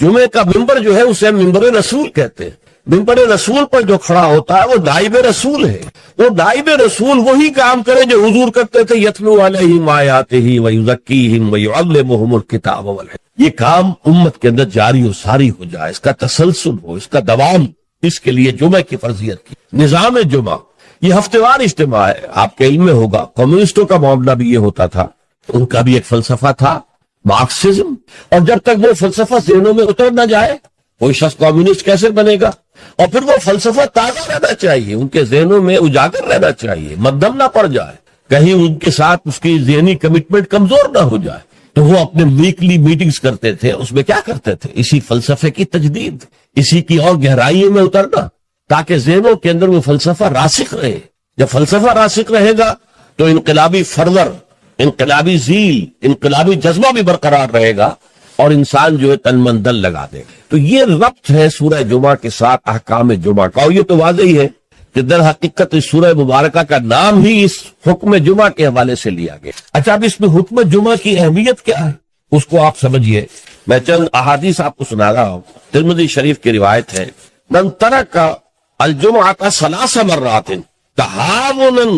جمعے کا ممبر جو ہے اسے ممبر رسول کہتے ہیں. ممبر رسول پر جو کھڑا ہوتا ہے وہ نائب رسول ہے. وہ نائب رسول وہی کام کرے جو حضور کرتے تھے, یتلو علیہم آیاتہ ویزکیہم ویعلمہم الکتاب والحکمہ. یہ کام امت کے اندر جاری و ساری ہو جائے, اس کا تسلسل ہو, اس کا دوام, اس کے لیے جمعہ کی فرضیت کی. نظام جمعہ یہ ہفتے وار اجتماع ہے. آپ کے علم میں ہوگا کمیونسٹوں کا معاملہ بھی یہ ہوتا تھا, ان کا بھی ایک فلسفہ تھا مارکسزم, اور جب تک وہ فلسفہ ذہنوں میں اتر نہ جائے کوئی شخص کمیونسٹ کیسے بنے گا؟ اور پھر وہ فلسفہ تازہ رہنا چاہیے, ان کے ذہنوں میں اجاگر رہنا چاہیے, مدھم نہ پڑ جائے, کہیں ان کے ساتھ اس کی ذہنی کمٹمنٹ کمزور نہ ہو جائے. تو وہ اپنے ویکلی میٹنگز کرتے تھے, اس میں کیا کرتے تھے؟ اسی فلسفے کی تجدید, اسی کی اور گہرائی میں اترنا, تاکہ ذہنوں کے اندر وہ فلسفہ راسخ رہے. جب فلسفہ راسخ رہے گا تو انقلابی فرور, انقلابی ذیل, انقلابی جذبہ بھی برقرار رہے گا, اور انسان جو ہے تن من دل لگا دے. تو یہ ربط ہے سورہ جمعہ کے ساتھ احکام جمعہ کا, اور یہ تو واضح ہی ہے کہ در حقیقت اس سورہ مبارکہ کا نام ہی اس حکم جمعہ کے حوالے سے لیا گیا. اچھا, اب اس میں حکم جمعہ کی اہمیت کیا ہے اس کو آپ سمجھیے. میں چند احادیث آپ کو سنا رہا ہوں. ترمذی شریف کی روایت ہے, من ترک الجمعۃ ثلاث مرات تہاونا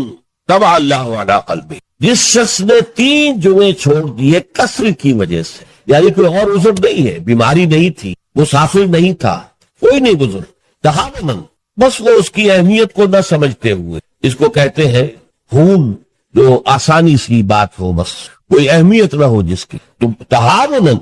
طبع اللہ علی قلبہ. جس شخص نے 3 جمعے چھوڑ دیے کسر کی وجہ سے, یعنی کوئی اور عذر نہیں ہے, بیماری نہیں تھی, مسافر نہیں تھا, کوئی نہیں گزر, تہاونا, بس وہ اس کی اہمیت کو نہ سمجھتے ہوئے, اس کو کہتے ہیں خون جو آسانی سی بات ہو, بس کوئی اہمیت نہ ہو جس کی, تو تہاونا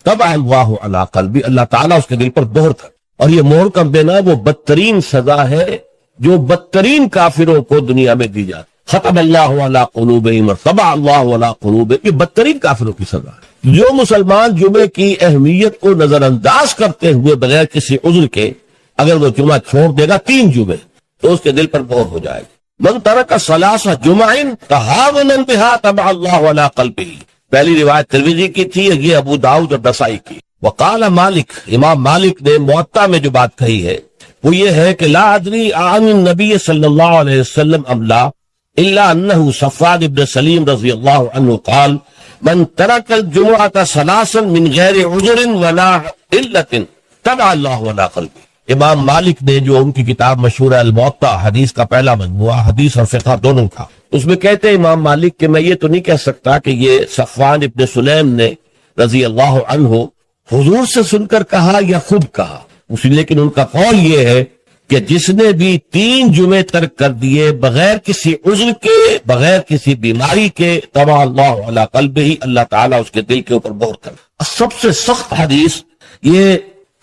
طبع اللہ علی قلبہ, اللہ تعالیٰ اس کے دل پر مہر کر. اور یہ مہر کر دینا وہ بدترین سزا ہے جو بدترین کافروں کو دنیا میں دی جاتی. ختم اللہ علی قلوبہم طبع اللہ علی قلوبہم, یہ بدترین کافروں کی سزا ہے. جو مسلمان جمعے کی اہمیت کو نظر انداز کرتے ہوئے بغیر کسی عذر کے اگر وہ جمعہ چھوڑ دے گا 3 جمعے, تو اس کے دل پر مہر ہو جائے گی. من ترک ثلاث جمع تہاونا بها طبع اللہ علی قلبہ. پہلی روایت ترمذی کی تھی, یہ ابو داؤد اور نسائی کی. وقال مالک, امام مالک نے موطا میں جو بات کہی ہے وہ یہ ہے کہ لا ادری عن النبی صلی اللہ علیہ وسلم ام لا الا انه صفوان بن سلیم رضی اللہ عنہ قال من ترک الجمعۃ ثلاثا من غیر عذر ولا علت طبع اللہ علی قلبہ. امام مالک نے جو ان کی کتاب مشہور ہے الموطا, حدیث کا پہلا مجموعہ, حدیث اور فقہ دونوں کا, اس میں کہتے ہیں امام مالک کہ میں یہ تو نہیں کہہ سکتا کہ یہ صفوان ابن سلیم نے رضی اللہ عنہ حضور سے سن کر کہا یا خود کہا, لیکن ان کا قول یہ ہے کہ جس نے بھی 3 جمعے ترک کر دیے بغیر کسی عذر کے, بغیر کسی بیماری کے, طبع اللہ علی قلبہ, اللہ تعالیٰ اس کے دل کے اوپر مہر کر. سب سے سخت حدیث یہ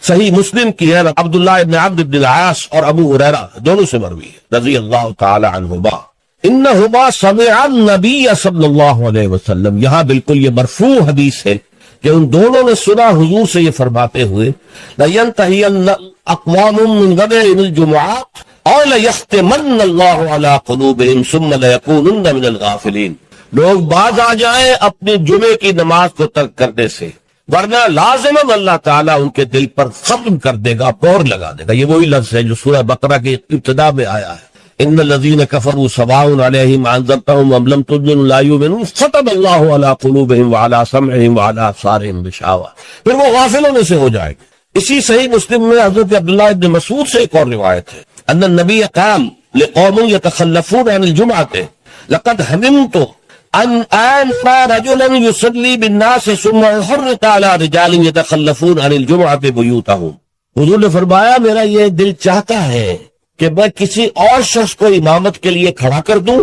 صحیح مسلم کی ہے, عبداللہ ابن عمرو بن العاص اور ابو ہریرہ دونوں سے مروی ہے رضی اللہ تعالی عنہما, انہما سمع النبی صلی اللہ علیہ وسلم. یہاں بالکل یہ مرفوع حدیث ہے کہ ان دونوں نے سنا حضور سے یہ فرماتے ہوئے, لَيَنْتَهِيَنَّ أَقْوَامٌ مِّنْ غَدَرِ الْجُمُعَاتِ أَوْ لَيَخْتِمَنَّ اللَّهُ عَلَىٰ قُلُوبِهِمْ ثُمَّ لَيَكُونُنَّ مِنَ الْغَافِلِينَ. لوگ باز آ جائیں اپنے جمعے کی نماز کو ترک کرنے سے, ورنہ لازماً اللہ تعالیٰ ان کے دل پر ختم کر دے گا, مہر لگا دے گا. یہ وہی لفظ ہے جو سورہ بقرہ کی ابتدا میں آیا ہے, ان الذین کفروا سواء علیہم انذرتہم ام لم تنذرہم لا یؤمنون ختم اللہ علی قلوبہم وعلی سمعہم وعلی ابصارہم غشاوہ. پھر وہ غافلوں میں سے ہو جائے گا. اسی صحیح مسلم میں حضرت عبداللہ ابن مسعود سے ایک اور روایت ہے, ان النبی قال لقوم یتخلفون عن الجمعۃ لقد حممت ان آمر رجلا يصلي بالناس ثم يحرق على رجال يتخلفون عن الجمعۃ بیوتہم. حضور نے فرمایا میرا یہ دل چاہتا ہے کہ میں کسی اور شخص کو امامت کے لیے کھڑا کر دوں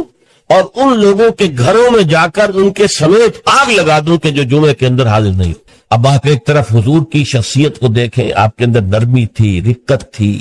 اور ان لوگوں کے گھروں میں جا کر ان کے سمیت آگ لگا دوں کہ جو جمعے کے اندر حاضر نہیں ہو. اب آپ ایک طرف حضور کی شخصیت کو دیکھیں, آپ کے اندر نرمی تھی, رقت تھی,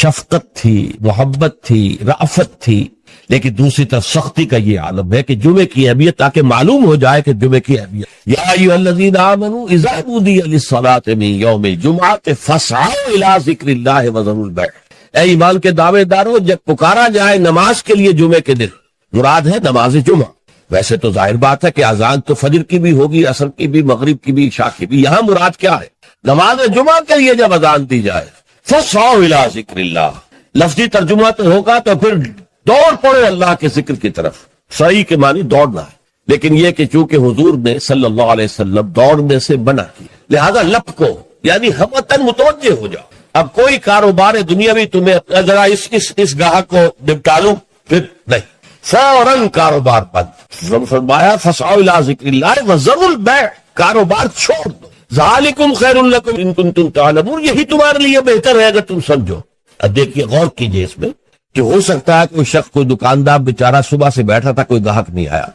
شفقت تھی, محبت تھی, رأفت تھی, لیکن دوسری طرف سختی کا یہ عالم ہے کہ جمعے کی اہمیت, تاکہ معلوم ہو جائے کہ جمعے کی اہمیت. یا ایھا الذین آمنوا اذا نودی للصلاۃ من یوم الجمعۃ فاسعوا الی ذکر اللہ وذروا البیع. اے ایمان کے دعوے دارو, جب پکارا جائے نماز کے لیے جمعے کے دن, مراد ہے نماز جمعہ. ویسے تو ظاہر بات ہے کہ اذان تو فجر کی بھی ہوگی, عصر کی بھی, مغرب کی بھی, عشاء کی بھی. یہاں مراد کیا ہے؟ نماز جمعہ کے لیے جب اذان دی جائے فاسعوا الی ذکر اللہ. لفظی ترجمہ تو ہوگا تو پھر دوڑ پڑے اللہ کے ذکر کی طرف. صحیح کے معنی دوڑنا ہے, لیکن یہ کہ چونکہ حضور نے صلی اللہ علیہ وسلم دوڑنے سے منع کی, لہذا لپ کو یعنی ہمتن متوجہ ہو جاؤ. اب کوئی کاروبار دنیاوی تمہیں ذرا اس گاہک کو نپٹا لوں پھر نہیں، فوراً کاروبار بند. فرمایا فسعوا الی ذکر اللہ وذروا البیع، کاروبار چھوڑ دو. ذالکم خیر لکم ان کنتم تعلمون، یہی تمہارے لیے بہتر ہے اگر تم سمجھو. اب دیکھیے غور کیجئے اس میں کہ ہو سکتا ہے کوئی شخص، کوئی دکاندار بیچارہ صبح سے بیٹھا تھا، کوئی گاہک نہیں آیا.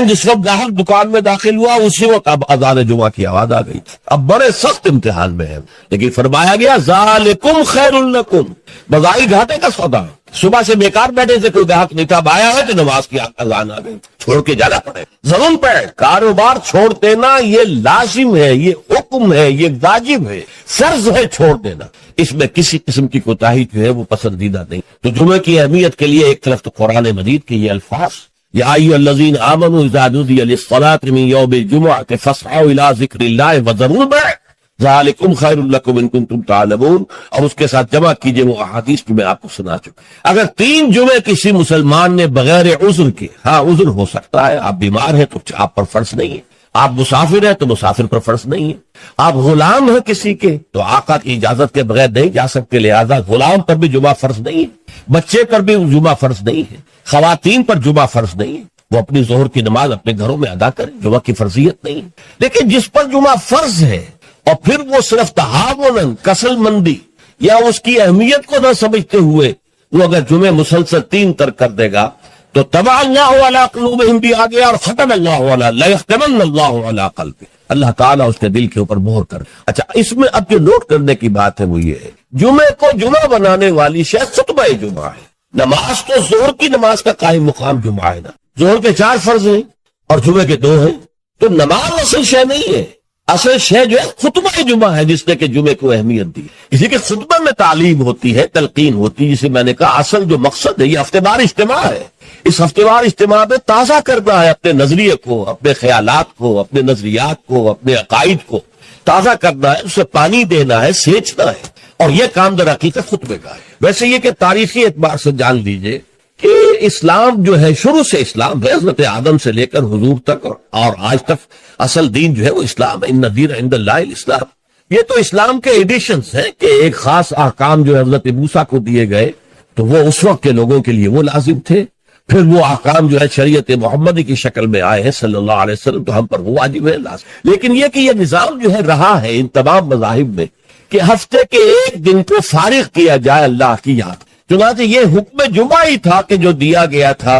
جس وقت گاہک دکان میں داخل ہوا اسی وقت اب اذان جمعہ کی آواز آ گئی تھی. اب بڑے سخت امتحان میں ہے، لیکن فرمایا گیا ذالکم خیر لکم، بظاہر گھاٹے کا سودا. صبح سے بیکار بیٹھے سے کوئی گاہک نہیں تھا، اب آیا ہے تو نماز کی اذان آ گئی، چھوڑ کے جانا پڑے. ضرور پہ کاروبار چھوڑ دینا یہ لازم ہے، یہ حکم ہے، یہ واجب ہے، فرض ہے چھوڑ دینا. اس میں کسی قسم کی کوتاہی جو ہے وہ پسندیدہ نہیں. تو جمعے کی اہمیت کے لیے ایک طرف تو قرآن مجید کے یہ الفاظ، یا ایھا الذین آمنوا اذا نودی للصلاۃ من یوم الجمعۃ فاسعوا الی ذکر اللہ وذروا البیع ذالکم خیر لکم ان کنتم تعلمون، اور اس کے ساتھ جمع کیجئے وہ احادیث جو میں آپ کو سنا چکا. اگر 3 جمعے کسی مسلمان نے بغیر عذر کے، ہاں عذر ہو سکتا ہے، آپ بیمار ہیں تو آپ پر فرض نہیں ہے، آپ مسافر ہیں تو مسافر پر فرض نہیں ہے، آپ غلام ہیں کسی کے تو آقا کی اجازت کے بغیر نہیں جا سکتے، لہذا غلام پر بھی جمعہ فرض نہیں ہے، بچے پر بھی جمعہ فرض نہیں ہے، خواتین پر جمعہ فرض نہیں ہے، وہ اپنی ظہر کی نماز اپنے گھروں میں ادا کریں، جمعہ کی فرضیت نہیں ہے. لیکن جس پر جمعہ فرض ہے اور پھر وہ صرف تہاوناً، کسل مندی یا اس کی اہمیت کو نہ سمجھتے ہوئے وہ اگر جمعے مسلسل 3 ترک کر دے گا تو طبع اللہ علی قلوبہم بھی آ گیا، اور ختم اللہ علی لیختمن اللہ علی قلبہ، اللہ تعالیٰ اس کے دل کے اوپر مہر کر. اچھا، اس میں اب جو نوٹ کرنے کی بات ہے وہ یہ ہے، جمعے کو جمعہ بنانے والی شاید خطبہ جمعہ ہے. نماز تو ظہر کی نماز کا قائم مقام جمعہ ہے نا، ظہر کے 4 فرض ہیں اور جمعے کے 2 ہیں، تو نماز اصل شے نہیں ہے. اصل شے جو ہے خطبہ جمعہ ہے، جس نے کہ جمعے کو اہمیت دی. اسی کے خطبہ میں تعلیم ہوتی ہے، تلقین ہوتی ہے، جسے میں نے کہا اصل جو مقصد ہے یہ ہفتے وار اجتماع ہے. اس ہفتے وار اجتماع میں تازہ کرنا ہے اپنے نظریے کو، اپنے خیالات کو، اپنے نظریات کو، اپنے عقائد کو تازہ کرنا ہے، اسے پانی دینا ہے، سینچنا ہے، اور یہ کام در حقیقت خطبے کا ہے. ویسے یہ کہ تاریخی اعتبار سے جان لیجئے کہ اسلام جو ہے شروع سے اسلام ہے، حضرت آدم سے لے کر حضور تک اور آج تک اصل دین جو ہے وہ اسلام ہے. ان الدین عند اللہ الاسلام. یہ تو اسلام کے ایڈیشنز ہیں کہ ایک خاص احکام جو حضرت موسیٰ کو دیے گئے تو وہ اس وقت کے لوگوں کے لیے وہ لازم تھے، پھر وہ احکام جو ہے شریعت محمدی کی شکل میں آئے ہیں صلی اللہ علیہ وسلم تو ہم پر وہ واجب ہے لازم. لیکن یہ کہ یہ نظام جو ہے رہا ہے ان تمام مذاہب میں کہ ہفتے کے ایک دن کو فارغ کیا جائے اللہ کی یاد. چنانچہ یہ حکم جمعہ ہی تھا کہ جو دیا گیا تھا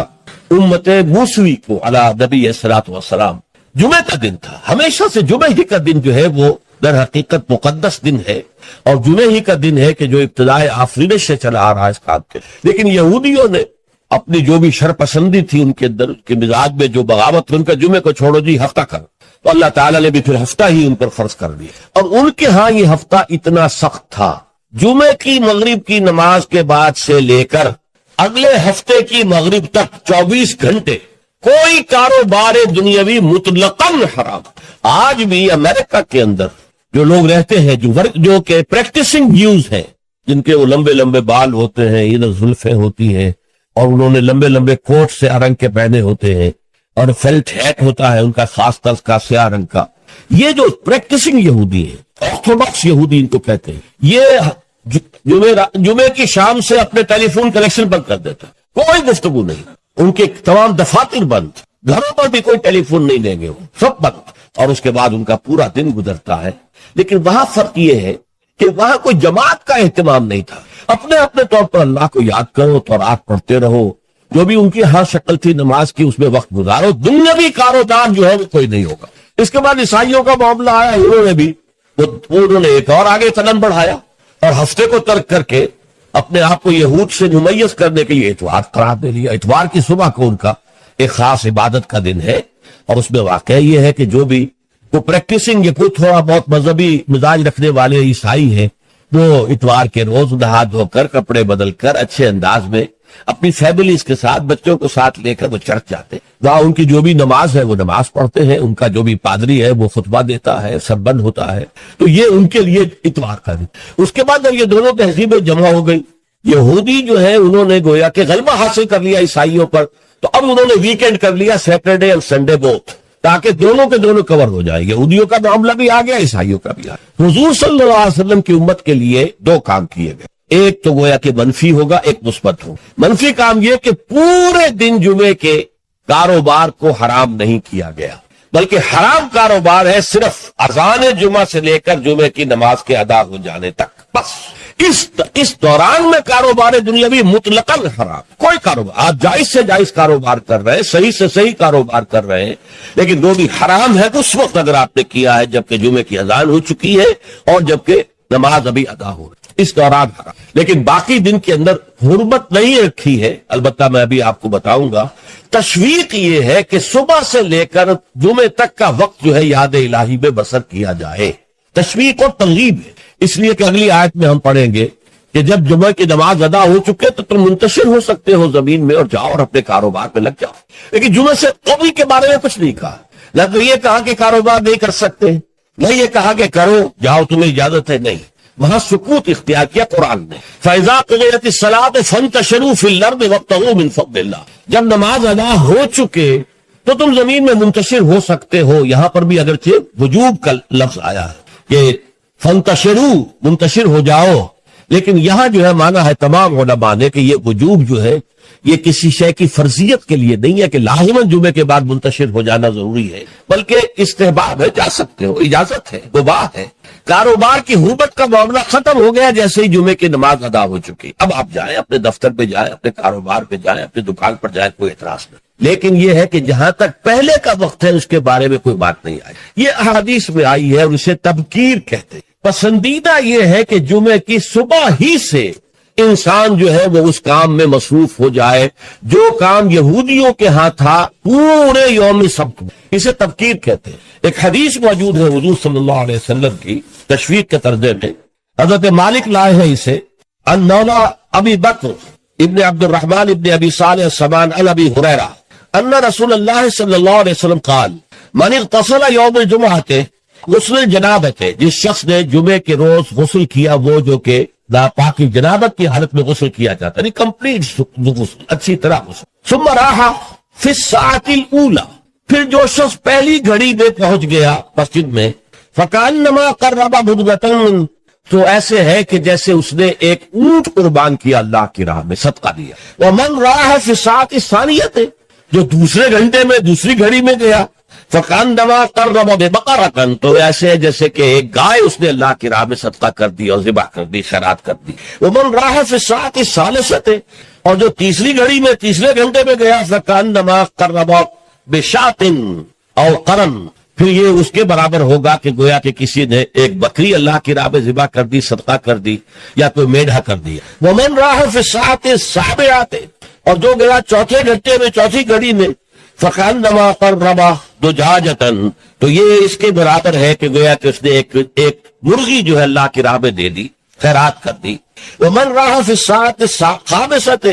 امت موسوی کو علی نبی الصلوۃ والسلام. جمعہ کا دن تھا، ہمیشہ سے جمعہ ہی کا دن جو ہے وہ در حقیقت مقدس دن ہے، اور جمعہ ہی کا دن ہے کہ جو ابتدائے آفرینش سے چلا آ رہا ہے اس کام کے. لیکن یہودیوں نے اپنی جو بھی شر پسندی تھی ان کے اندر، کے مزاج میں جو بغاوت تھی، ان کا جمعے کو چھوڑو جی ہفتہ کر، تو اللہ تعالیٰ نے بھی پھر ہفتہ ہی ان پر فرض کر دیا. اور ان کے ہاں یہ ہفتہ اتنا سخت تھا، جمعے کی مغرب کی نماز کے بعد سے لے کر اگلے ہفتے کی مغرب تک 24 گھنٹے کوئی کاروبار دنیاوی مطلقاً حرام. آج بھی امریکہ کے اندر جو لوگ رہتے ہیں، جو کہ پریکٹسنگ جیوز ہیں، جن کے وہ لمبے لمبے بال ہوتے ہیں، ادھر زلفیں ہوتی ہیں، اور انہوں نے لمبے لمبے کوٹ سے رنگ کے پہنے ہوتے ہیں، اور فیلٹ ہیٹ ہوتا ہے ان کا خاص طرز کا سیاہ رنگ کا. یہ جو پریکٹسنگ یہودی ہیں، آرتھوڈاکس یہودی ان کو کہتے ہیں، یہ جمعے کی شام سے اپنے ٹیلی فون کنیکشن بند کر دیتا، کوئی گفتگو نہیں، ان کے تمام دفاتر بند، گھروں پر بھی کوئی ٹیلی فون نہیں دیں گے، وہ سب بند، اور اس کے بعد ان کا پورا دن گزرتا ہے. لیکن وہاں فرق یہ ہے کہ وہاں کوئی جماعت کا اہتمام نہیں تھا، اپنے اپنے طور پر اللہ کو یاد کرو، تورات پڑھتے رہو، جو بھی ان کی ہر شکل تھی نماز کی اس میں وقت گزارو، دنیاوی کاروبار جو ہے وہ کوئی نہیں ہوگا. اس کے بعد عیسائیوں کا معاملہ آیا، انہوں نے بھی انہوں نے ایک اور آگے قدم بڑھایا اور ہفتے کو ترک کر کے اپنے آپ کو یہود سے ممیز کرنے کے لیے اتوار قرار دے لیا. اتوار کی صبح کو ان کا ایک خاص عبادت کا دن ہے، اور اس میں واقعہ یہ ہے کہ جو بھی وہ پریکٹسنگ، یہ کوئی تھوڑا بہت مذہبی مزاج رکھنے والے عیسائی ہیں، وہ اتوار کے روز نہا دھو کر کپڑے بدل کر اچھے انداز میں اپنی فیملیز کے ساتھ، بچوں کو ساتھ لے کر وہ چرچ جاتے ہیں. وہاں ان کی جو بھی نماز ہے وہ نماز پڑھتے ہیں، ان کا جو بھی پادری ہے وہ خطبہ دیتا ہے، سب بند ہوتا ہے. تو یہ ان کے لیے اتوار کا دن. اس کے بعد جب یہ دونوں تہذیبیں جمع ہو گئی، یہودی جو ہے انہوں نے گویا کہ غلبہ حاصل کر لیا عیسائیوں پر، تو اب انہوں نے ویکینڈ کر لیا، سیٹرڈے اور سنڈے بوتھ. تاکہ دونوں کے دونوں کور ہو جائیں. یہودیوں کا معاملہ بھی آ گیا, عیسائیوں کا بھی آ گیا. حضور صلی اللہ علیہ وسلم کی امت کے لیے دو کام کیے گئے, ایک تو گویا کہ منفی ہوگا, ایک مثبت ہوگا. منفی کام یہ کہ پورے دن جمعے کے کاروبار کو حرام نہیں کیا گیا, بلکہ حرام کاروبار ہے صرف اذان جمعہ سے لے کر جمعے کی نماز کے ادا ہو جانے تک, بس. اس دوران میں کاروبار دنیاوی مطلقاً حرام. کوئی کاروبار آپ جائز سے جائز کاروبار کر رہے ہیں, صحیح سے صحیح کاروبار کر رہے ہیں, لیکن وہ بھی حرام ہے اس وقت اگر آپ نے کیا ہے جبکہ جمعے کی اذان ہو چکی ہے اور جبکہ نماز ابھی ادا ہو رہی ہے, اس دوران حرام. لیکن باقی دن کے اندر حرمت نہیں رکھی ہے. البتہ میں ابھی آپ کو بتاؤں گا. تشویق یہ ہے کہ صبح سے لے کر جمعے تک کا وقت جو ہے یاد الہی میں بسر کیا جائے. تشویق اور ترغیب ہے, اس لیے کہ اگلی آیت میں ہم پڑھیں گے کہ جب جمعہ کی نماز ادا ہو چکے تو تم منتشر ہو سکتے ہو زمین میں اور جاؤ اور اپنے کاروبار میں لگ جاؤ. لیکن جمعہ سے قبل کے بارے میں کچھ نہیں کہا. نہ تو یہ کہا کہ کاروبار نہیں کر سکتے, نہ یہ کہا کہ کرو جاؤ تمہیں اجازت ہے, نہیں. وہاں سکوت اختیار کیا قرآن نے. فَإِذَا قُضِيَتِ الصَّلَاةُ فَانتَشِرُوا فِي الْأَرْضِ وَابْتَغُوا مِن فَضْلِ اللَّهِ. جب نماز ادا ہو چکے تو تم زمین میں منتشر ہو سکتے ہو. یہاں پر بھی اگرچہ وجوب کا لفظ آیا ہے کہ فانتشروا, منتشر ہو جاؤ, لیکن یہاں جو ہے مانا ہے تمام علماء نے کہ یہ وجوب جو ہے یہ کسی شے کی فرضیت کے لیے نہیں ہے کہ لازماً جمعے کے بعد منتشر ہو جانا ضروری ہے, بلکہ استحباب ہے, جا سکتے ہو, اجازت ہے, مباح ہے. کاروبار کی حرمت کا معاملہ ختم ہو گیا جیسے ہی جمعے کی نماز ادا ہو چکی. اب آپ جائیں, اپنے دفتر پہ جائیں, اپنے کاروبار پہ جائیں, اپنی دکان پر جائیں, کوئی اعتراض نہیں. لیکن یہ ہے کہ جہاں تک پہلے کا وقت ہے اس کے بارے میں کوئی بات نہیں آئی. یہ احادیث میں آئی ہے اور اسے تبکیر کہتے ہیں. پسندیدہ یہ ہے کہ جمعے کی صبح ہی سے انسان جو ہے وہ اس کام میں مصروف ہو جائے جو کام یہودیوں کے ہاں تھا پورے یوم سبت. اسے تبکیر کہتے ہیں. ایک حدیث موجود ہے حضور صلی اللہ علیہ وسلم کی تشویق کے ترجمے میں, حضرت مالک لائے ہیں اسے, ان مولا ابی بکر ابن عبد الرحمن ابن ابی صالح السمان عن ابی ہریرہ ان رسول اللہ صلی اللہ علیہ وسلم قال من اغتسل یوم الجمعہ, غسل جنابت ہے جس شخص نے جمعے کے روز غسل کیا, وہ جو کہ ناپاکی جنابت کی حالت میں غسل کیا جاتا ہے, کمپلیٹ غسل, اچھی طرح غسل. ثم راح فی الساعۃ الاولی, پھر جو شخص پہلی گھڑی میں پہنچ گیا مسجد میں, فکانما قرب بدغۃ, تو ایسے ہے کہ جیسے اس نے ایک اونٹ قربان کیا اللہ کی راہ میں, صدقہ دیا. ومن راح فی الساعۃ الثانیۃ, جو دوسرے گھنٹے میں دوسری گھڑی میں گیا, فکانما قرب بقرۃ, تو ایسے ہے جیسے کہ ایک گائے اس نے اللہ کی راہ میں صدقہ کر دی اور ذبح کر دی, خیرات کر دی. ومن راح فی الساعۃ الثالثۃ, اور جو تیسری گھڑی میں تیسرے گھنٹے میں گیا, فکانما قرب بشاۃ او قرن, پھر یہ اس کے برابر ہوگا کہ گویا کہ کسی نے ایک بکری اللہ کی راہ میں ذبح کر دی, صدقہ کر دی, یا کوئی میڈھا کر دیا. ومن راح فی الساعۃ السابعۃ, اور جو گیا چوتھے گھنٹے میں چوتھی گھڑی میں, فکانما قرب دجاجۃ, تو یہ اس کے برابر ہے کہ گویا کہ اس نے ایک مرغی جو ہے اللہ کی راہ میں دے دی, خیرات کر دی. ومن راح فی الساعۃ الخامسۃ,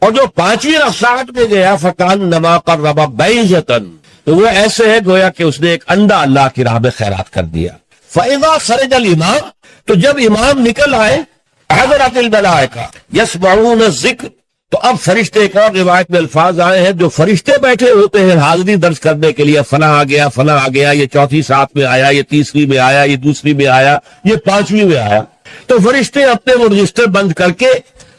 اور جو پانچویں ساعت میں گیا, فکانما قرب بیضۃ, تو وہ ایسے ہے گویا کہ اس نے ایک انڈا اللہ کی راہ میں خیرات کر دیا. فَإِذَا خَرَجَ الْإِمَامُ, تو جب امام نکل آئے, حضرت الملائکہ یسمعون الذکر, تو اب فرشتے کا روایت میں الفاظ آئے ہیں جو فرشتے بیٹھے ہوتے ہیں حاضری درج کرنے کے لیے, فلاں آ گیا, فلاں آ گیا, یہ چوتھی ساتھ میں آیا, یہ تیسری میں آیا, یہ دوسری میں آیا, یہ پانچویں میں آیا. تو فرشتے اپنے وہ رجسٹر بند کر کے,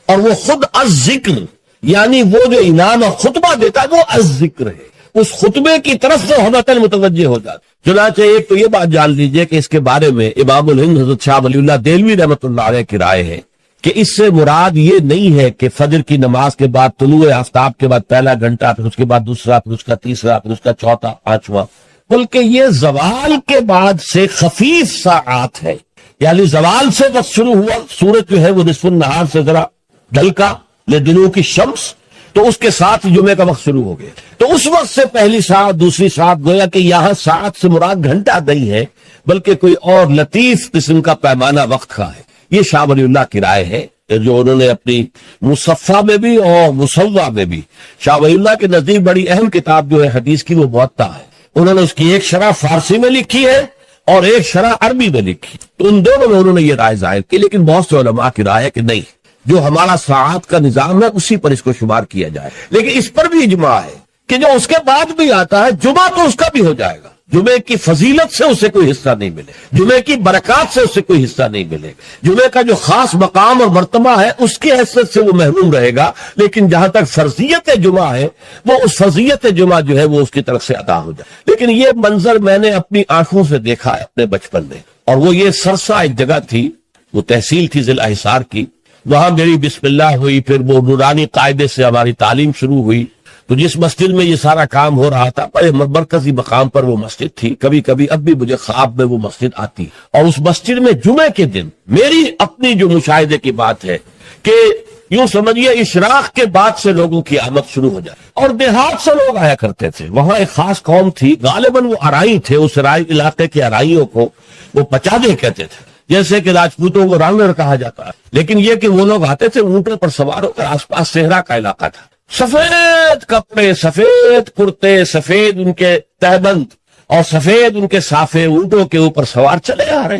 اور وہ خود الذکر, یعنی وہ جو امام خطبہ دیتا ہے وہ الذکر ہے, اس خطبے کی طرف سے حضرت متوجہ ہو جاتا. چنانچہ ایک تو یہ بات جان لیجئے کہ اس کے بارے میں امام الہند حضرت شاہ ولی اللہ دہلوی رحمۃ اللہ علیہ کی رائے ہے کہ اس سے مراد یہ نہیں ہے کہ فجر کی نماز کے بعد طلوع آفتاب کے بعد پہلا گھنٹہ, پھر اس کے بعد دوسرا, پھر اس کا تیسرا, پھر اس کا چوتھا, پانچواں, بلکہ یہ زوال کے بعد سے خفیف ساعات ہے. یعنی زوال سے وقت شروع ہوا, سورج جو ہے وہ نصف النہار سے ذرا ڈھلکا لدنو کی شمس, تو اس کے ساتھ جمعے کا وقت شروع ہو گیا. تو اس وقت سے پہلی ساعت, دوسری ساعت, گویا کہ یہاں ساعت سے مراد گھنٹہ نہیں ہے بلکہ کوئی اور لطیف قسم کا پیمانہ وقت کا ہے. یہ شاہ ولی اللہ کی رائے ہے جو انہوں نے اپنی مصفہ میں بھی اور مصوع میں بھی, شاہ ولی اللہ کے نزدیک بڑی اہم کتاب جو ہے حدیث کی وہ موطا ہے. انہوں نے اس کی ایک شرح فارسی میں لکھی ہے اور ایک شرح عربی میں لکھی, تو ان دونوں میں انہوں نے یہ رائے ظاہر کی. لیکن بہت سے علماء کی رائے ہے کہ نہیں, جو ہمارا ساعت کا نظام ہے اسی پر اس کو شمار کیا جائے. لیکن اس پر بھی اجماع ہے کہ جو اس کے بعد بھی آتا ہے جمعہ تو اس کا بھی ہو جائے گا، جمعے کی فضیلت سے اسے کوئی حصہ نہیں ملے، جمعے کی برکات سے اسے کوئی حصہ نہیں ملے، جمعے کا جو خاص مقام اور مرتبہ ہے اس کی حیثیت سے وہ محروم رہے گا، لیکن جہاں تک فرضیت جمعہ ہے وہ اس فرضیت جمعہ جو ہے وہ اس کی طرف سے ادا ہو جائے۔ لیکن یہ منظر میں نے اپنی آنکھوں سے دیکھا ہے اپنے بچپن میں، اور وہ یہ سرسا ایک جگہ تھی، وہ تحصیل تھی ضلع حصار کی، وہاں میری بسم اللہ ہوئی، پھر وہ نورانی قاعدے سے ہماری تعلیم شروع ہوئی۔ تو جس مسجد میں یہ سارا کام ہو رہا تھا بڑے مرکزی مقام پر وہ مسجد تھی، کبھی کبھی اب بھی مجھے خواب میں وہ مسجد آتی، اور اس مسجد میں جمعے کے دن میری اپنی جو مشاہدے کی بات ہے کہ یوں سمجھیے اشراق کے بعد سے لوگوں کی آمد شروع ہو جائے، اور دیہات سے لوگ آیا کرتے تھے۔ وہاں ایک خاص قوم تھی، غالباً وہ ارائی تھے، اس رائی علاقے کے ارائیوں کو وہ پچادے کہتے تھے، جیسے کہ راجپوتوں کو رانگڑ کہا جاتا ہے، لیکن یہ کہ وہ لوگ آتے تھے اونٹوں پر سوار ہو کر، آس پاس صحرا کا علاقہ تھا، سفید کپڑے، سفید کرتے، سفید ان کے تہبند اور سفید ان کے صافے، اونٹوں کے اوپر سوار چلے آ رہے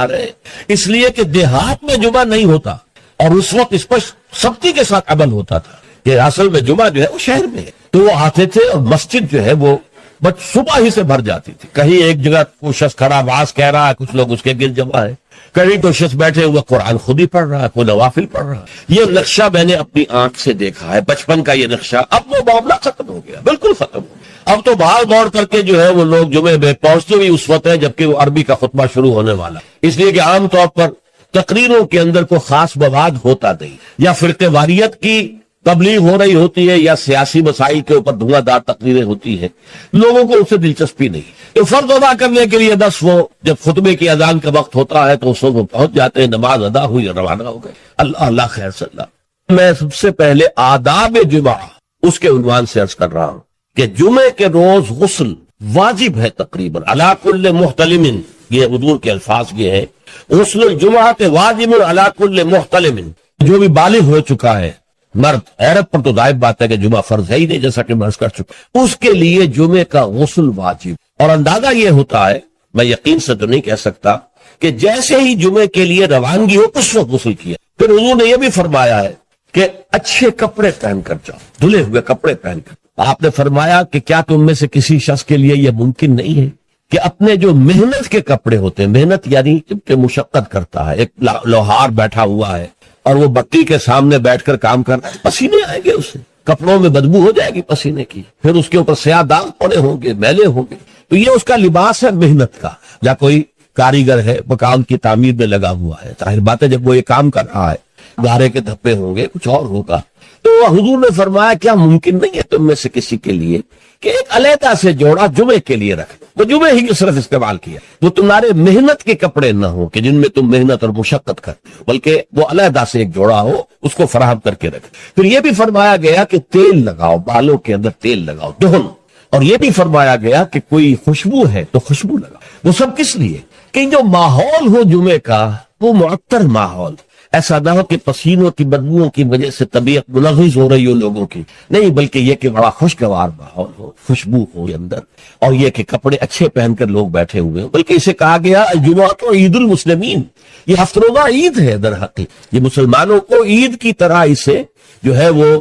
ہیں، اس لیے کہ دیہات میں جمعہ نہیں ہوتا، اور اس وقت اس پر سختی کے ساتھ عمل ہوتا تھا کہ اصل میں جمعہ جو ہے وہ شہر میں ہے۔ تو وہ آتے تھے اور مسجد جو ہے وہ بس صبح ہی سے بھر جاتی تھی، کہیں ایک جگہ کوئی شخص کھڑا واز کہہ رہا ہے، کچھ لوگ اس کے گرد جمع ہے، کہیں کوئی شخص بیٹھے ہوا قرآن خود ہی پڑھ رہا ہے، کوئی نوافل پڑھ رہا ہے۔ یہ نقشہ میں نے اپنی آنکھ سے دیکھا ہے، بچپن کا یہ نقشہ۔ اب وہ معاملہ ختم ہو گیا، بالکل ختم ہو گیا۔ اب تو بھاگ دوڑ کر کے جو ہے وہ لوگ جمعے میں پہنچتے بھی اس وقت ہے جبکہ وہ عربی کا خطبہ شروع ہونے والا، اس لیے کہ عام طور پر تقریروں کے اندر کوئی خاص مواد ہوتا نہیں، یا فرقے واریت کی تبلیغ ہو رہی ہوتی ہے، یا سیاسی مسائل کے اوپر دھواں دار تقریریں ہوتی ہیں، لوگوں کو اس سے دلچسپی نہیں۔ تو فرض ادا کرنے کے لیے بس وہ جب خطبے کی اذان کا وقت ہوتا ہے تو اس وقت پہنچ جاتے ہیں، نماز ادا ہوئی اور روانہ ہو گئے۔ اللہ خیر صلی اللہ۔ میں سب سے پہلے آداب جمعہ اس کے عنوان سے عرض کر رہا ہوں کہ جمعے کے روز غسل واجب ہے تقریباً، علی کل محتلم، یہ حضور کے الفاظ یہ ہے، غسل الجمعہ کے واجب علی کل محتلم، جو بھی بالغ ہو چکا ہے مرد، عورت پر تو ظاہر بات ہے کہ جمعہ فرض ہے ہی نہیں، جیسا کہ میں عرض کر چکا، اس کے لیے جمعے کا غسل واجب۔ اور اندازہ یہ ہوتا ہے، میں یقین سے تو نہیں کہہ سکتا، کہ جیسے ہی جمعے کے لیے روانگی ہو اس وقت غسل کیا۔ پھر حضور نے یہ بھی فرمایا ہے کہ اچھے کپڑے پہن کر جاؤ، دھلے ہوئے کپڑے پہن کر۔ آپ نے فرمایا کہ کیا تم میں سے کسی شخص کے لیے یہ ممکن نہیں ہے کہ اپنے جو محنت کے کپڑے ہوتے ہیں، محنت یعنی کہ مشقت کرتا ہے، ایک لوہار بیٹھا ہوا ہے اور وہ بتی کے سامنے بیٹھ کر کام کر رہا ہے، پسینے آئیں گے اسے، کپڑوں میں بدبو ہو جائے گی پسینے کی، پھر اس کے اوپر سیاہ داغ پڑے ہوں گے، میلے ہوں گے، تو یہ اس کا لباس ہے محنت کا۔ یا کوئی کاریگر ہے، مکان کی تعمیر میں لگا ہوا ہے، ظاہر بات ہے جب وہ یہ کام کر رہا ہے گارے کے دھبے ہوں گے، کچھ اور ہوگا، تو حضور نے فرمایا کیا ممکن نہیں ہے تم میں سے کسی کے لیے کہ ایک علیحدہ سے جوڑا جمعے کے لیے رکھ، وہ جمعے ہی صرف استعمال کیا، وہ تمہارے محنت کے کپڑے نہ ہو کہ جن میں تم محنت اور مشقت کرتے ہو، بلکہ وہ علیحدہ سے ایک جوڑا ہو، اس کو فراہم کر کے رکھ۔ پھر یہ بھی فرمایا گیا کہ تیل لگاؤ، بالوں کے اندر تیل لگاؤ، دہن، اور یہ بھی فرمایا گیا کہ کوئی خوشبو ہے تو خوشبو لگاؤ۔ وہ سب کس لیے کہ جو ماحول ہو جمعے کا وہ معطر ماحول، ایسا نہ ہو کہ پسینوں کی بدبوؤں کی وجہ سے طبیعت ملغز ہو رہی ہو لوگوں کی، نہیں، بلکہ یہ کہ بڑا خوشگوار ماحول ہو، خوشبو ہو اندر، اور یہ کہ کپڑے اچھے پہن کر لوگ بیٹھے ہوئے ہوں۔ بلکہ اسے کہا گیا جمعہ تو عید المسلمین، یہ ہفتہ روزہ عید ہے در حقیقت، یہ مسلمانوں کو عید کی طرح اسے جو ہے وہ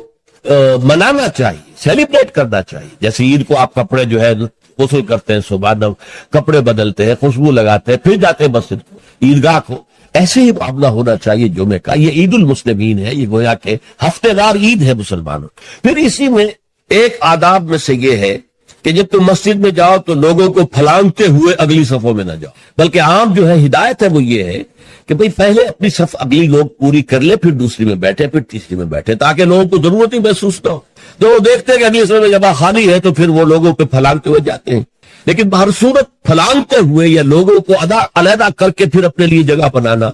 منانا چاہیے، سیلیبریٹ کرنا چاہیے۔ جیسے عید کو آپ کپڑے جو ہے غسل کرتے ہیں، صبح کپڑے بدلتے ہیں، خوشبو لگاتے ہیں، پھر جاتے ہیں مسجد کو، عیدگاہ کو، ایسے ہی معاملہ ہونا چاہیے جمعے کا۔ یہ عید المسلمین ہے، یہ گویا کہ ہفتہ دار عید ہے مسلمانوں۔ پھر اسی میں ایک آداب میں سے یہ ہے کہ جب تم مسجد میں جاؤ تو لوگوں کو پھلانگتے ہوئے اگلی صفوں میں نہ جاؤ، بلکہ عام جو ہے ہدایت ہے وہ یہ ہے کہ بھئی پہلے اپنی صف اگلی لوگ پوری کر لے، پھر دوسری میں بیٹھے، پھر تیسری میں بیٹھے، تاکہ لوگوں کو ضرورت ہی محسوس نہ ہو۔ تو وہ دیکھتے ہیں کہ اگلی صف میں جگہ خالی ہے تو پھر وہ لوگوں پہ پھلانگتے ہوئے جاتے ہیں، لیکن بہر صورت پھلانگتے ہوئے یا لوگوں کو علیحدہ کر کے پھر اپنے لیے جگہ بنانا،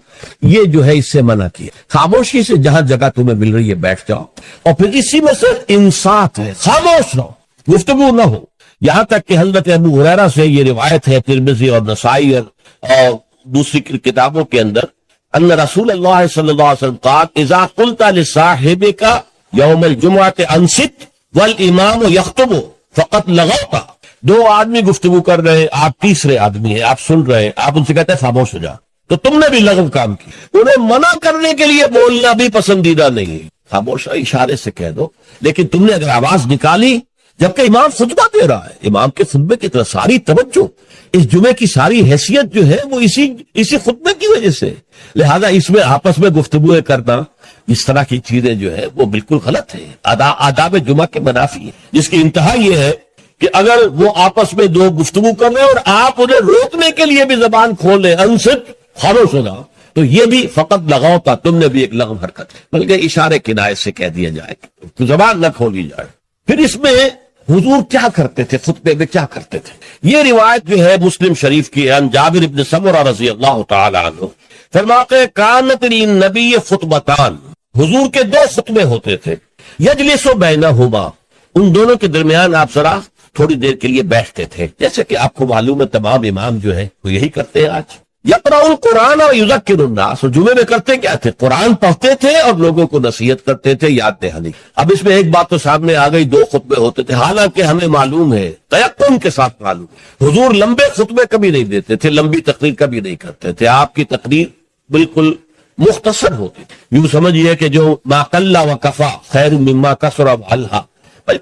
یہ جو ہے اس سے منع کیا۔ خاموشی سے جہاں جگہ تمہیں مل رہی ہے بیٹھ جاؤ، اور پھر اسی میں سے انصات ہے، خاموش رہو، گفتگو نہ ہو۔ یہاں تک کہ حضرت ابو ہریرہ سے یہ روایت ہے ترمذی اور نسائی اور دوسری کتابوں کے اندر، ان رسول اللہ صلی اللہ علیہ وسلم قال اذا قلت لصاحبك یوم الجمعہ انصت والامام یخطب فقط لغوت۔ دو آدمی گفتگو کر رہے ہیں، آپ تیسرے آدمی ہیں، آپ سن رہے ہیں، آپ ان سے کہتے ہیں خاموش ہو جا، تو تم نے بھی لغو کام کی۔ انہیں منع کرنے کے لیے بولنا بھی پسندیدہ نہیں ہے، خاموش اشارے سے کہہ دو، لیکن تم نے اگر آواز نکالی جبکہ امام خطبہ دے رہا ہے، امام کے خطبے کی طرف ساری توجہ، اس جمعے کی ساری حیثیت جو ہے وہ اسی خطبے کی وجہ سے، لہذا اس میں آپس میں گفتگو کرنا اس طرح کی چیزیں جو ہے وہ بالکل غلط ہے، آداب جمعہ کے منافی ہے، جس کی انتہا یہ ہے کہ اگر وہ آپس میں دو گفتگو کر رہے ہیں اور آپ انہیں روکنے کے لیے بھی زبان کھول رہے ہیں، انصت خاموش ہو جاؤ، تو یہ بھی فقط لغو تھا، تم نے بھی ایک لغو حرکت ہے، بلکہ اشارے کنایے سے کہہ دیا جائے کہ زبان نہ کھولی جائے۔ پھر اس میں حضور کیا کرتے تھے، خطبے میں کیا کرتے تھے؟ یہ روایت جو ہے مسلم شریف کی ہے، جابر ابن سمرہ رضی اللہ تعالی عنہ فرماتے ہیں کانت للنبی خطبتان، حضور کے دو خطبے ہوتے تھے، یجلس بینہما، ان دونوں کے درمیان آپ ذرا تھوڑی دیر کے لیے بیٹھتے تھے، جیسے کہ آپ کو معلوم ہے تمام امام جو ہے وہ یہی کرتے ہیں آج۔ یقرأ القرآن و یذکر الناس، اور جمعے میں کرتے کیا تھے؟ قرآن پڑھتے تھے اور لوگوں کو نصیحت کرتے تھے، یاد دہانی۔ اب اس میں ایک بات تو سامنے آ گئی، دو خطبے ہوتے تھے، حالانکہ ہمیں معلوم ہے، تیقن کے ساتھ معلوم، حضور لمبے خطبے کبھی نہیں دیتے تھے، لمبی تقریر کبھی نہیں کرتے تھے، آپ کی تقریر بالکل مختصر ہوتی تھی۔ یوں سمجھیے کہ جو ما قل و کفا خیر مما کثر و الہا،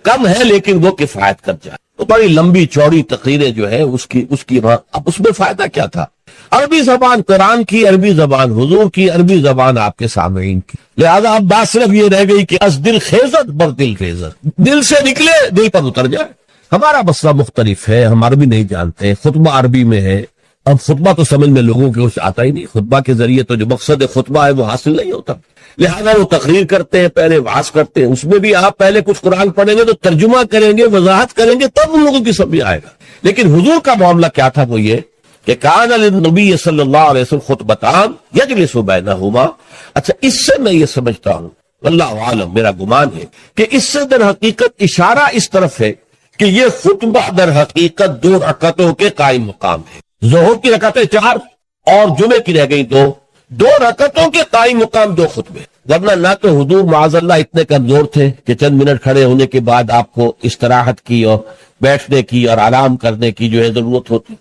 کم ہے لیکن وہ کفایت کر جائے، تو بڑی لمبی چوڑی تقریریں جو ہے اس کی اب اس میں فائدہ کیا تھا؟ عربی زبان قرآن کی، عربی زبان حضور کی، عربی زبان آپ کے سامعین کی، لہذا اب بات صرف یہ رہ گئی کہ از دل خیزت بر دل خیزت، دل سے نکلے دل پر اتر جائے۔ ہمارا مسئلہ مختلف ہے، ہم عربی نہیں جانتے، خطبہ عربی میں ہے، اب خطبہ تو سمجھ میں لوگوں کے کچھ آتا ہی نہیں، خطبہ کے ذریعے تو جو مقصد خطبہ ہے وہ حاصل نہیں ہوتا، لہذا وہ تقریر کرتے ہیں، پہلے وعظ کرتے ہیں، اس میں بھی آپ پہلے کچھ قرآن پڑھیں گے تو ترجمہ کریں گے، وضاحت کریں گے، تب ان لوگوں کی سمجھ آئے گا۔ لیکن حضور کا معاملہ کیا تھا؟ وہ یہ کہ کان للنبی صلی اللہ علیہ وسلم خطبتان یجلس بینہما۔ اچھا، اس سے میں یہ سمجھتا ہوں، واللہ عالم، میرا گمان ہے کہ اس سے در حقیقت اشارہ اس طرف ہے کہ یہ خطبہ در حقیقت دو رکعتوں کے قائم مقام ہے، ظہر کی رکعتیں 4 اور جمعے کی رہ گئی 2، 2 رکعتوں کے قائم مقام 2 خطبے، ورنہ نہ تو حضور معاذ اللہ اتنے کمزور تھے کہ چند منٹ کھڑے ہونے کے بعد آپ کو استراحت کی اور بیٹھنے کی اور آرام کرنے کی جو ہے ضرورت ہوتی،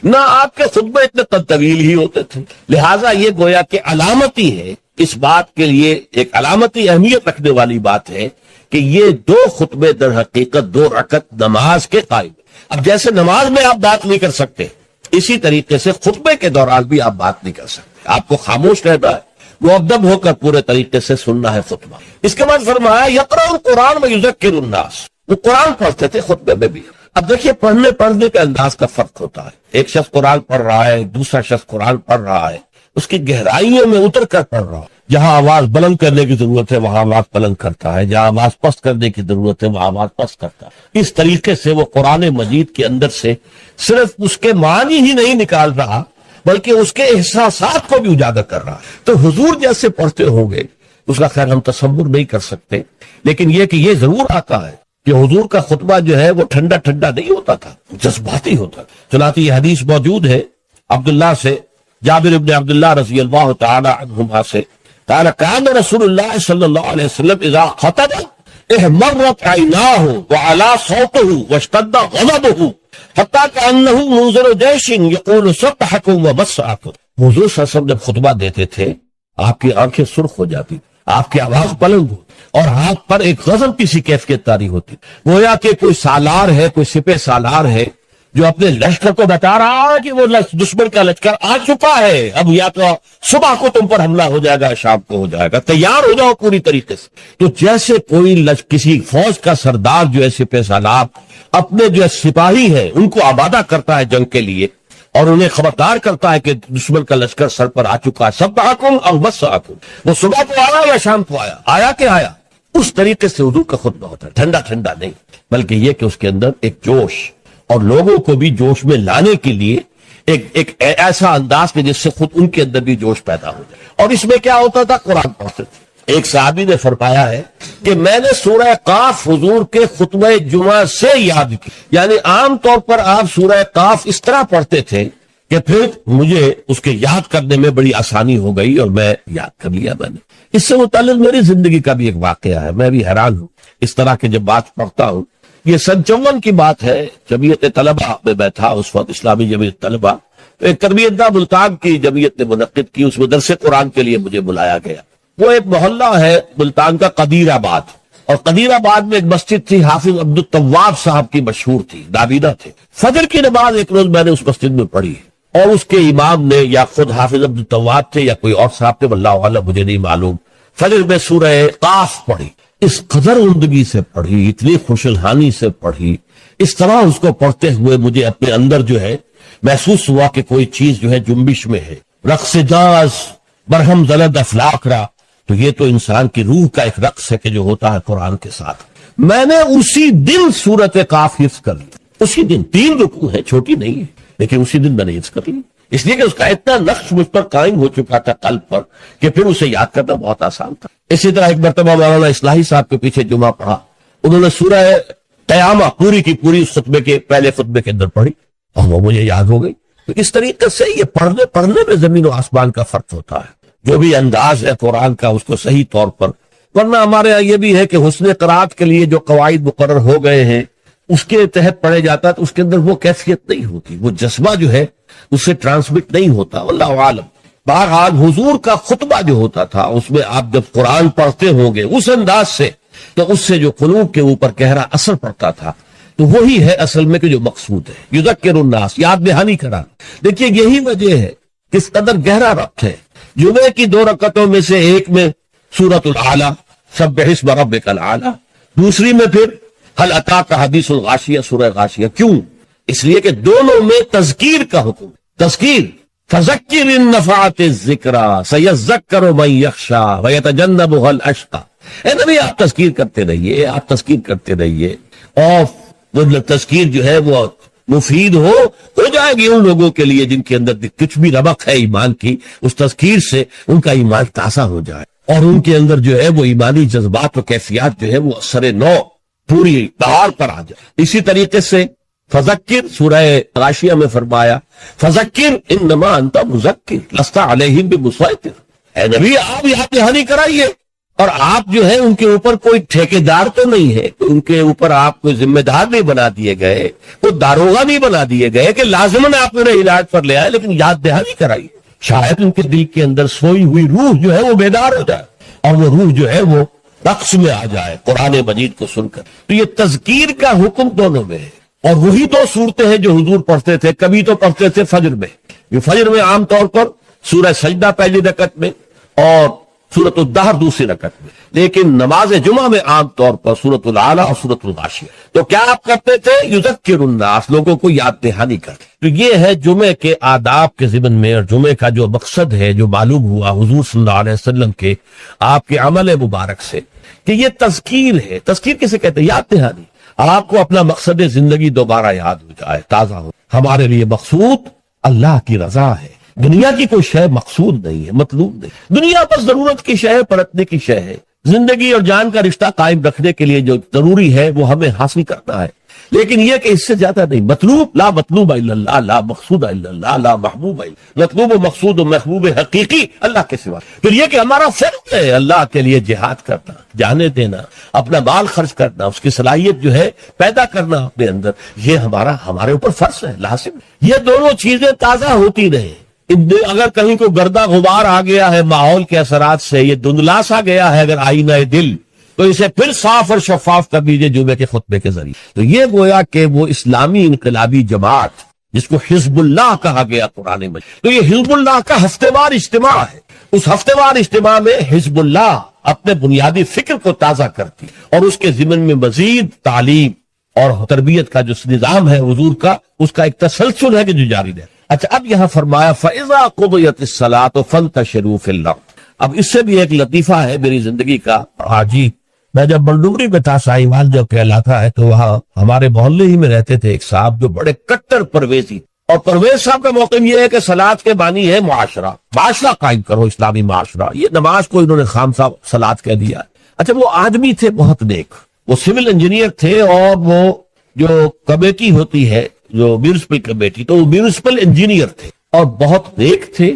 نہ آپ کے خطبے اتنے طویل ہی ہوتے تھے، لہٰذا یہ گویا کہ علامتی ہے، اس بات کے لیے ایک علامتی اہمیت رکھنے والی بات ہے کہ یہ 2 خطبے در حقیقت 2 رکعت نماز کے قائم۔ اب جیسے نماز میں آپ بات نہیں کر سکتے، اسی طریقے سے خطبے کے دوران بھی آپ بات نہیں کر سکتے، آپ کو خاموش رہنا ہے، مؤدب ہو کر پورے طریقے سے سننا ہے خطبہ۔ اس کے بعد فرمایا یقرأ القرآن و یذکر الناس، وہ قرآن پڑھتے تھے خطبے میں بھی۔ اب دیکھیے پڑھنے کے انداز کا فرق ہوتا ہے، ایک شخص قرآن پڑھ رہا ہے، دوسرا شخص قرآن پڑھ رہا ہے، اس کی گہرائیوں میں اتر کر پڑھ رہا ہے، جہاں آواز بلند کرنے کی ضرورت ہے وہاں آواز بلند کرتا ہے، جہاں آواز پست کرنے کی ضرورت ہے وہاں آواز پست کرتا ہے، اس طریقے سے وہ قرآن مجید کے اندر سے صرف اس کے معنی ہی نہیں نکال رہا بلکہ اس کے احساسات کو بھی اجاگر کر رہا ہے۔ تو حضور جیسے پڑھتے ہوں گے اس کا خیر ہم تصور نہیں کر سکتے، لیکن یہ کہ یہ ضرور آتا ہے کہ حضور کا خطبہ جو ہے وہ ٹھنڈا نہیں ہوتا تھا، جذباتی ہوتا تھا۔ چنانچہ یہ حدیث موجود ہے عبداللہ سے، جابر ابن عبداللہ رضی اللہ تعالی عنہما سے، قال کان رسول اللہ صلی اللہ علیہ وسلم اذا خطب احمرت عیناہ وعلا صوتہ واشتد غضبہ حتی کانہ منذر جیش یقول سبحکم ومسعکم۔ حضور صلی اللہ علیہ وسلم جب خطبہ دیتے تھے آپ کی آنکھیں سرخ ہو جاتی، آپ کی آواز بلند ہو اور ہاتھ پر ایک غضب کی سی کیفیت طاری ہوتی، گویا کہ کوئی سالار ہے، کوئی سپہ سالار ہے جو اپنے لشکر کو بتا رہا ہے کہ وہ دشمن کا لشکر آ چکا ہے، اب یا تو صبح کو تم پر حملہ ہو جائے گا، شام کو ہو جائے گا، تیار ہو جاؤ پوری طریقے سے۔ تو جیسے کوئی کسی فوج کا سردار جو ہے سپہ سالار اپنے جو سپاہی ہے ان کو آبادہ کرتا ہے جنگ کے لیے اور انہیں خبردار کرتا ہے کہ دشمن کا لشکر سر پر آ چکا ہے، سبحکم او مسعکم، وہ صبح کو آیا یا شام کو آیا کہ آیا، اس طریقے سے حضور کا خطبہ ہوتا ہے، ٹھنڈا نہیں، بلکہ یہ کہ اس کے اندر ایک جوش اور لوگوں کو بھی جوش میں لانے کے لیے ایک ایسا انداز کہ جس سے خود ان کے اندر بھی جوش پیدا ہو جائے۔ اور اس میں کیا ہوتا تھا؟ قرآن پڑھتے تھے۔ ایک صحابی نے فرمایا ہے کہ میں نے سورہ قاف حضور کے خطبہ جمعہ سے یاد کی، یعنی عام طور پر آپ سورہ قاف اس طرح پڑھتے تھے کہ پھر مجھے اس کے یاد کرنے میں بڑی آسانی ہو گئی اور میں یاد کر لیا میں نے۔ اس سے متعلق میری زندگی کا بھی ایک واقعہ ہے، میں بھی حیران ہوں اس طرح کے جب بات پڑھتا ہوں۔ یہ سن 54 کی بات ہے، جمعیت طلبہ میں میں تھا اس وقت، اسلامی جمعیت طلبہ، ایک تربیت گاہ ملتان کی جمعیت نے منعقد کی، اس میں درس قرآن کے لیے مجھے بلایا گیا۔ وہ ایک محلہ ہے ملتان کا، قدیر آباد، اور قدیر آباد میں ایک مسجد تھی، حافظ عبد التواب صاحب کی مشہور تھی، نابینا تھے۔ فجر کی نماز ایک روز میں نے اس مسجد میں پڑھی اور اس کے امام نے یا خود حافظ عبد التواب تھے یا کوئی اور صاحب تھے، واللہ اعلم، مجھے نہیں معلوم، فجر میں سورہ قاف پڑھی، اس قدر عمدگی سے پڑھی، اتنی خوشالحانی سے پڑھی، اس طرح اس کو پڑھتے ہوئے مجھے اپنے اندر جو ہے محسوس ہوا کہ کوئی چیز جو ہے جنبش میں ہے۔ رقص جاز برہم زلد افلاک را، تو یہ تو انسان کی روح کا ایک رقص ہے کہ جو ہوتا ہے قرآن کے ساتھ۔ میں نے اسی دن سورت قاف حفظ کر لی، اسی دن، 3 رکوع ہے، چھوٹی نہیں ہے، لیکن اسی دن میں نے حفظ کر لی، اس لیے کہ اس کا اتنا نقش مجھ پر قائم ہو چکا تھا قلب پر کہ پھر اسے یاد کرنا بہت آسان تھا۔ اسی طرح ایک مرتبہ مولانا اصلاحی صاحب کے پیچھے جمعہ پڑھا، انہوں نے سورہ قیامہ پوری کی پوری اس خطبے کے پہلے خطبے کے اندر پڑھی اور وہ مجھے یاد ہو گئی۔ تو اس طریقے سے یہ پڑھنے میں زمین و آسمان کا فرق ہوتا ہے، جو بھی انداز ہے قرآن کا اس کو صحیح طور پر، ورنہ ہمارے یہاں یہ بھی ہے کہ حسن قرات کے لیے جو قواعد مقرر ہو گئے ہیں اس کے تحت پڑھے جاتا ہے تو اس کے اندر وہ کیفیت نہیں ہوتی، وہ جذبہ جو ہے اس سے ٹرانسمٹ نہیں ہوتا، واللہ عالم۔ بہرحال حضور کا خطبہ جو ہوتا تھا اس میں آپ جب قرآن پڑھتے ہوں گے اس انداز سے تو اس سے جو قلوب کے اوپر گہرا اثر پڑتا تھا، تو وہی ہے اصل میں کہ جو مقصود ہے، یذکر الناس، یاد دہانی کرا۔ دیکھیے یہی وجہ ہے کس قدر گہرا ربط ہے۔ جمعے کی 2 رکعتوں میں سے ایک میں سورۃ الاعلیٰ، سبح اسم ربک الاعلیٰ، دوسری میں پھر هل اتاک حدیث الغاشیہ، سورہ غاشیہ۔ کیوں؟ اس لیے کہ دونوں میں تذکیر کا حکم، تذکیر، فذکر ان نفعت الذکریٰ سیذکر من یخشی ویتجنبها الاشقی۔ اے نبی آپ تذکیر کرتے رہیے، آپ تذکیر کرتے رہیے، اور وہ تذکیر جو ہے وہ مفید ہو جائے گی ان لوگوں کے لیے جن کے اندر کچھ بھی رمق ہے ایمان کی، اس تذکیر سے ان کا ایمان تازہ ہو جائے اور ان کے اندر جو ہے وہ ایمانی جذبات و کیفیات جو ہے وہ اثر نو پوری بہار پر آ جائے۔ اسی طریقے سے فذکر، سورہ غاشیہ میں فرمایا فذکر انما انت مذکر لست علیہم بمسیطر، اے نبی آپ یاد دہانی کرائیے، اور آپ جو ہے ان کے اوپر کوئی ٹھیکیدار تو نہیں ہے، ان کے اوپر آپ کوئی ذمہ دار نہیں بنا دیے گئے، کوئی داروغہ نہیں بنا دیے گئے کہ لازماً آپ انہیں ہدایت پر لے آئے، لیکن یاد دہانی کرائیے، شاید ان کے دل کے اندر سوئی ہوئی روح جو ہے وہ بیدار ہو جائے اور وہ روح جو ہے وہ رقص میں آ جائے قرآن مجید کو سن کر۔ تو یہ تذکیر کا حکم دونوں میں ہے، اور وہی 2 صورتیں ہیں جو حضور پڑھتے تھے۔ کبھی تو پڑھتے تھے فجر میں، یہ فجر میں عام طور پر سورہ سجدہ پہلی رکعت میں اور سورۃ الدہر دوسری رکعت میں، لیکن نماز جمعہ میں عام طور پر سورۃ الاعلیٰ اور سورۃ الغاشیہ۔ تو کیا آپ کرتے تھے؟ یذکر الناس، لوگوں کو یاد دہانی کرتے۔ تو یہ ہے جمعے کے آداب کے ضمن میں، اور جمعے کا جو مقصد ہے جو معلوم ہوا حضور صلی اللہ علیہ وسلم کے آپ کے عمل مبارک سے، کہ یہ تذکیر ہے۔ تذکیر کسے کہتے ہیں؟ یاد دہانی، آپ کو اپنا مقصد زندگی دوبارہ یاد ہو جائے، تازہ ہو۔ ہمارے لیے مقصود اللہ کی رضا ہے، دنیا کی کوئی شے مقصود نہیں ہے، مطلوب نہیں۔ دنیا بس ضرورت کی شے ہے، پرتنے کی شے ہے۔ زندگی اور جان کا رشتہ قائم رکھنے کے لیے جو ضروری ہے وہ ہمیں حاصل کرنا ہے، لیکن یہ کہ اس سے زیادہ نہیں۔ مطلوب، لا مطلوب الا اللہ، لا مقصود الا اللہ، لا محبوب الا، مطلوب و مقصود و محبوب حقیقی اللہ کے سوا۔ پھر یہ کہ ہمارا فرض ہے اللہ کے لیے جہاد کرنا، جانے دینا، اپنا مال خرچ کرنا، اس کی صلاحیت جو ہے پیدا کرنا اپنے اندر، یہ ہمارے اوپر فرض ہے، لازم۔ یہ دونوں چیزیں تازہ ہوتی رہے۔ اگر کہیں کو گردہ غبار آ گیا ہے ماحول کے اثرات سے، یہ دھندلا سا گیا ہے اگر آئینہ دل، تو اسے پھر صاف اور شفاف کر دیجئے جمعے کے خطبے کے ذریعے۔ تو یہ گویا کہ وہ اسلامی انقلابی جماعت جس کو حزب اللہ کہا گیا قرآن مجید، تو یہ حزب اللہ کا ہفتے وار اجتماع ہے۔ اس ہفتے وار اجتماع میں حزب اللہ اپنے بنیادی فکر کو تازہ کرتی اور اس کے ضمن میں مزید تعلیم اور تربیت کا جو نظام ہے حضور کا، اس کا ایک تسلسل ہے کہ جو جاری رہے۔ اچھا، اب یہاں فرمایا فَإِذَا قُضِيَتِ الصَّلَاةُ فَانْتَشِرُوا فِي الْأَرْضِ۔ اب اس سے بھی ایک لطیفہ ہے میری زندگی کا عجیب۔ میں جب بلڈوگری میں تھا، سائیوال جو کہلاتا ہے، تو وہاں ہمارے محلے ہی میں رہتے تھے ایک صاحب جو بڑے کٹر پرویزی، اور پرویز صاحب کا موقف یہ ہے کہ صلاۃ کے بانی ہے معاشرہ قائم کرو، اسلامی معاشرہ۔ یہ نماز کو انہوں نے خامخواہ صلاۃ کہہ دیا۔ اچھا، وہ آدمی تھے بہت نیک، وہ سول انجینئر تھے، اور وہ جو کمیٹی ہوتی ہے جو میونسپل کمیٹی، تو وہ میونسپل انجینئر تھے اور بہت نیک تھے،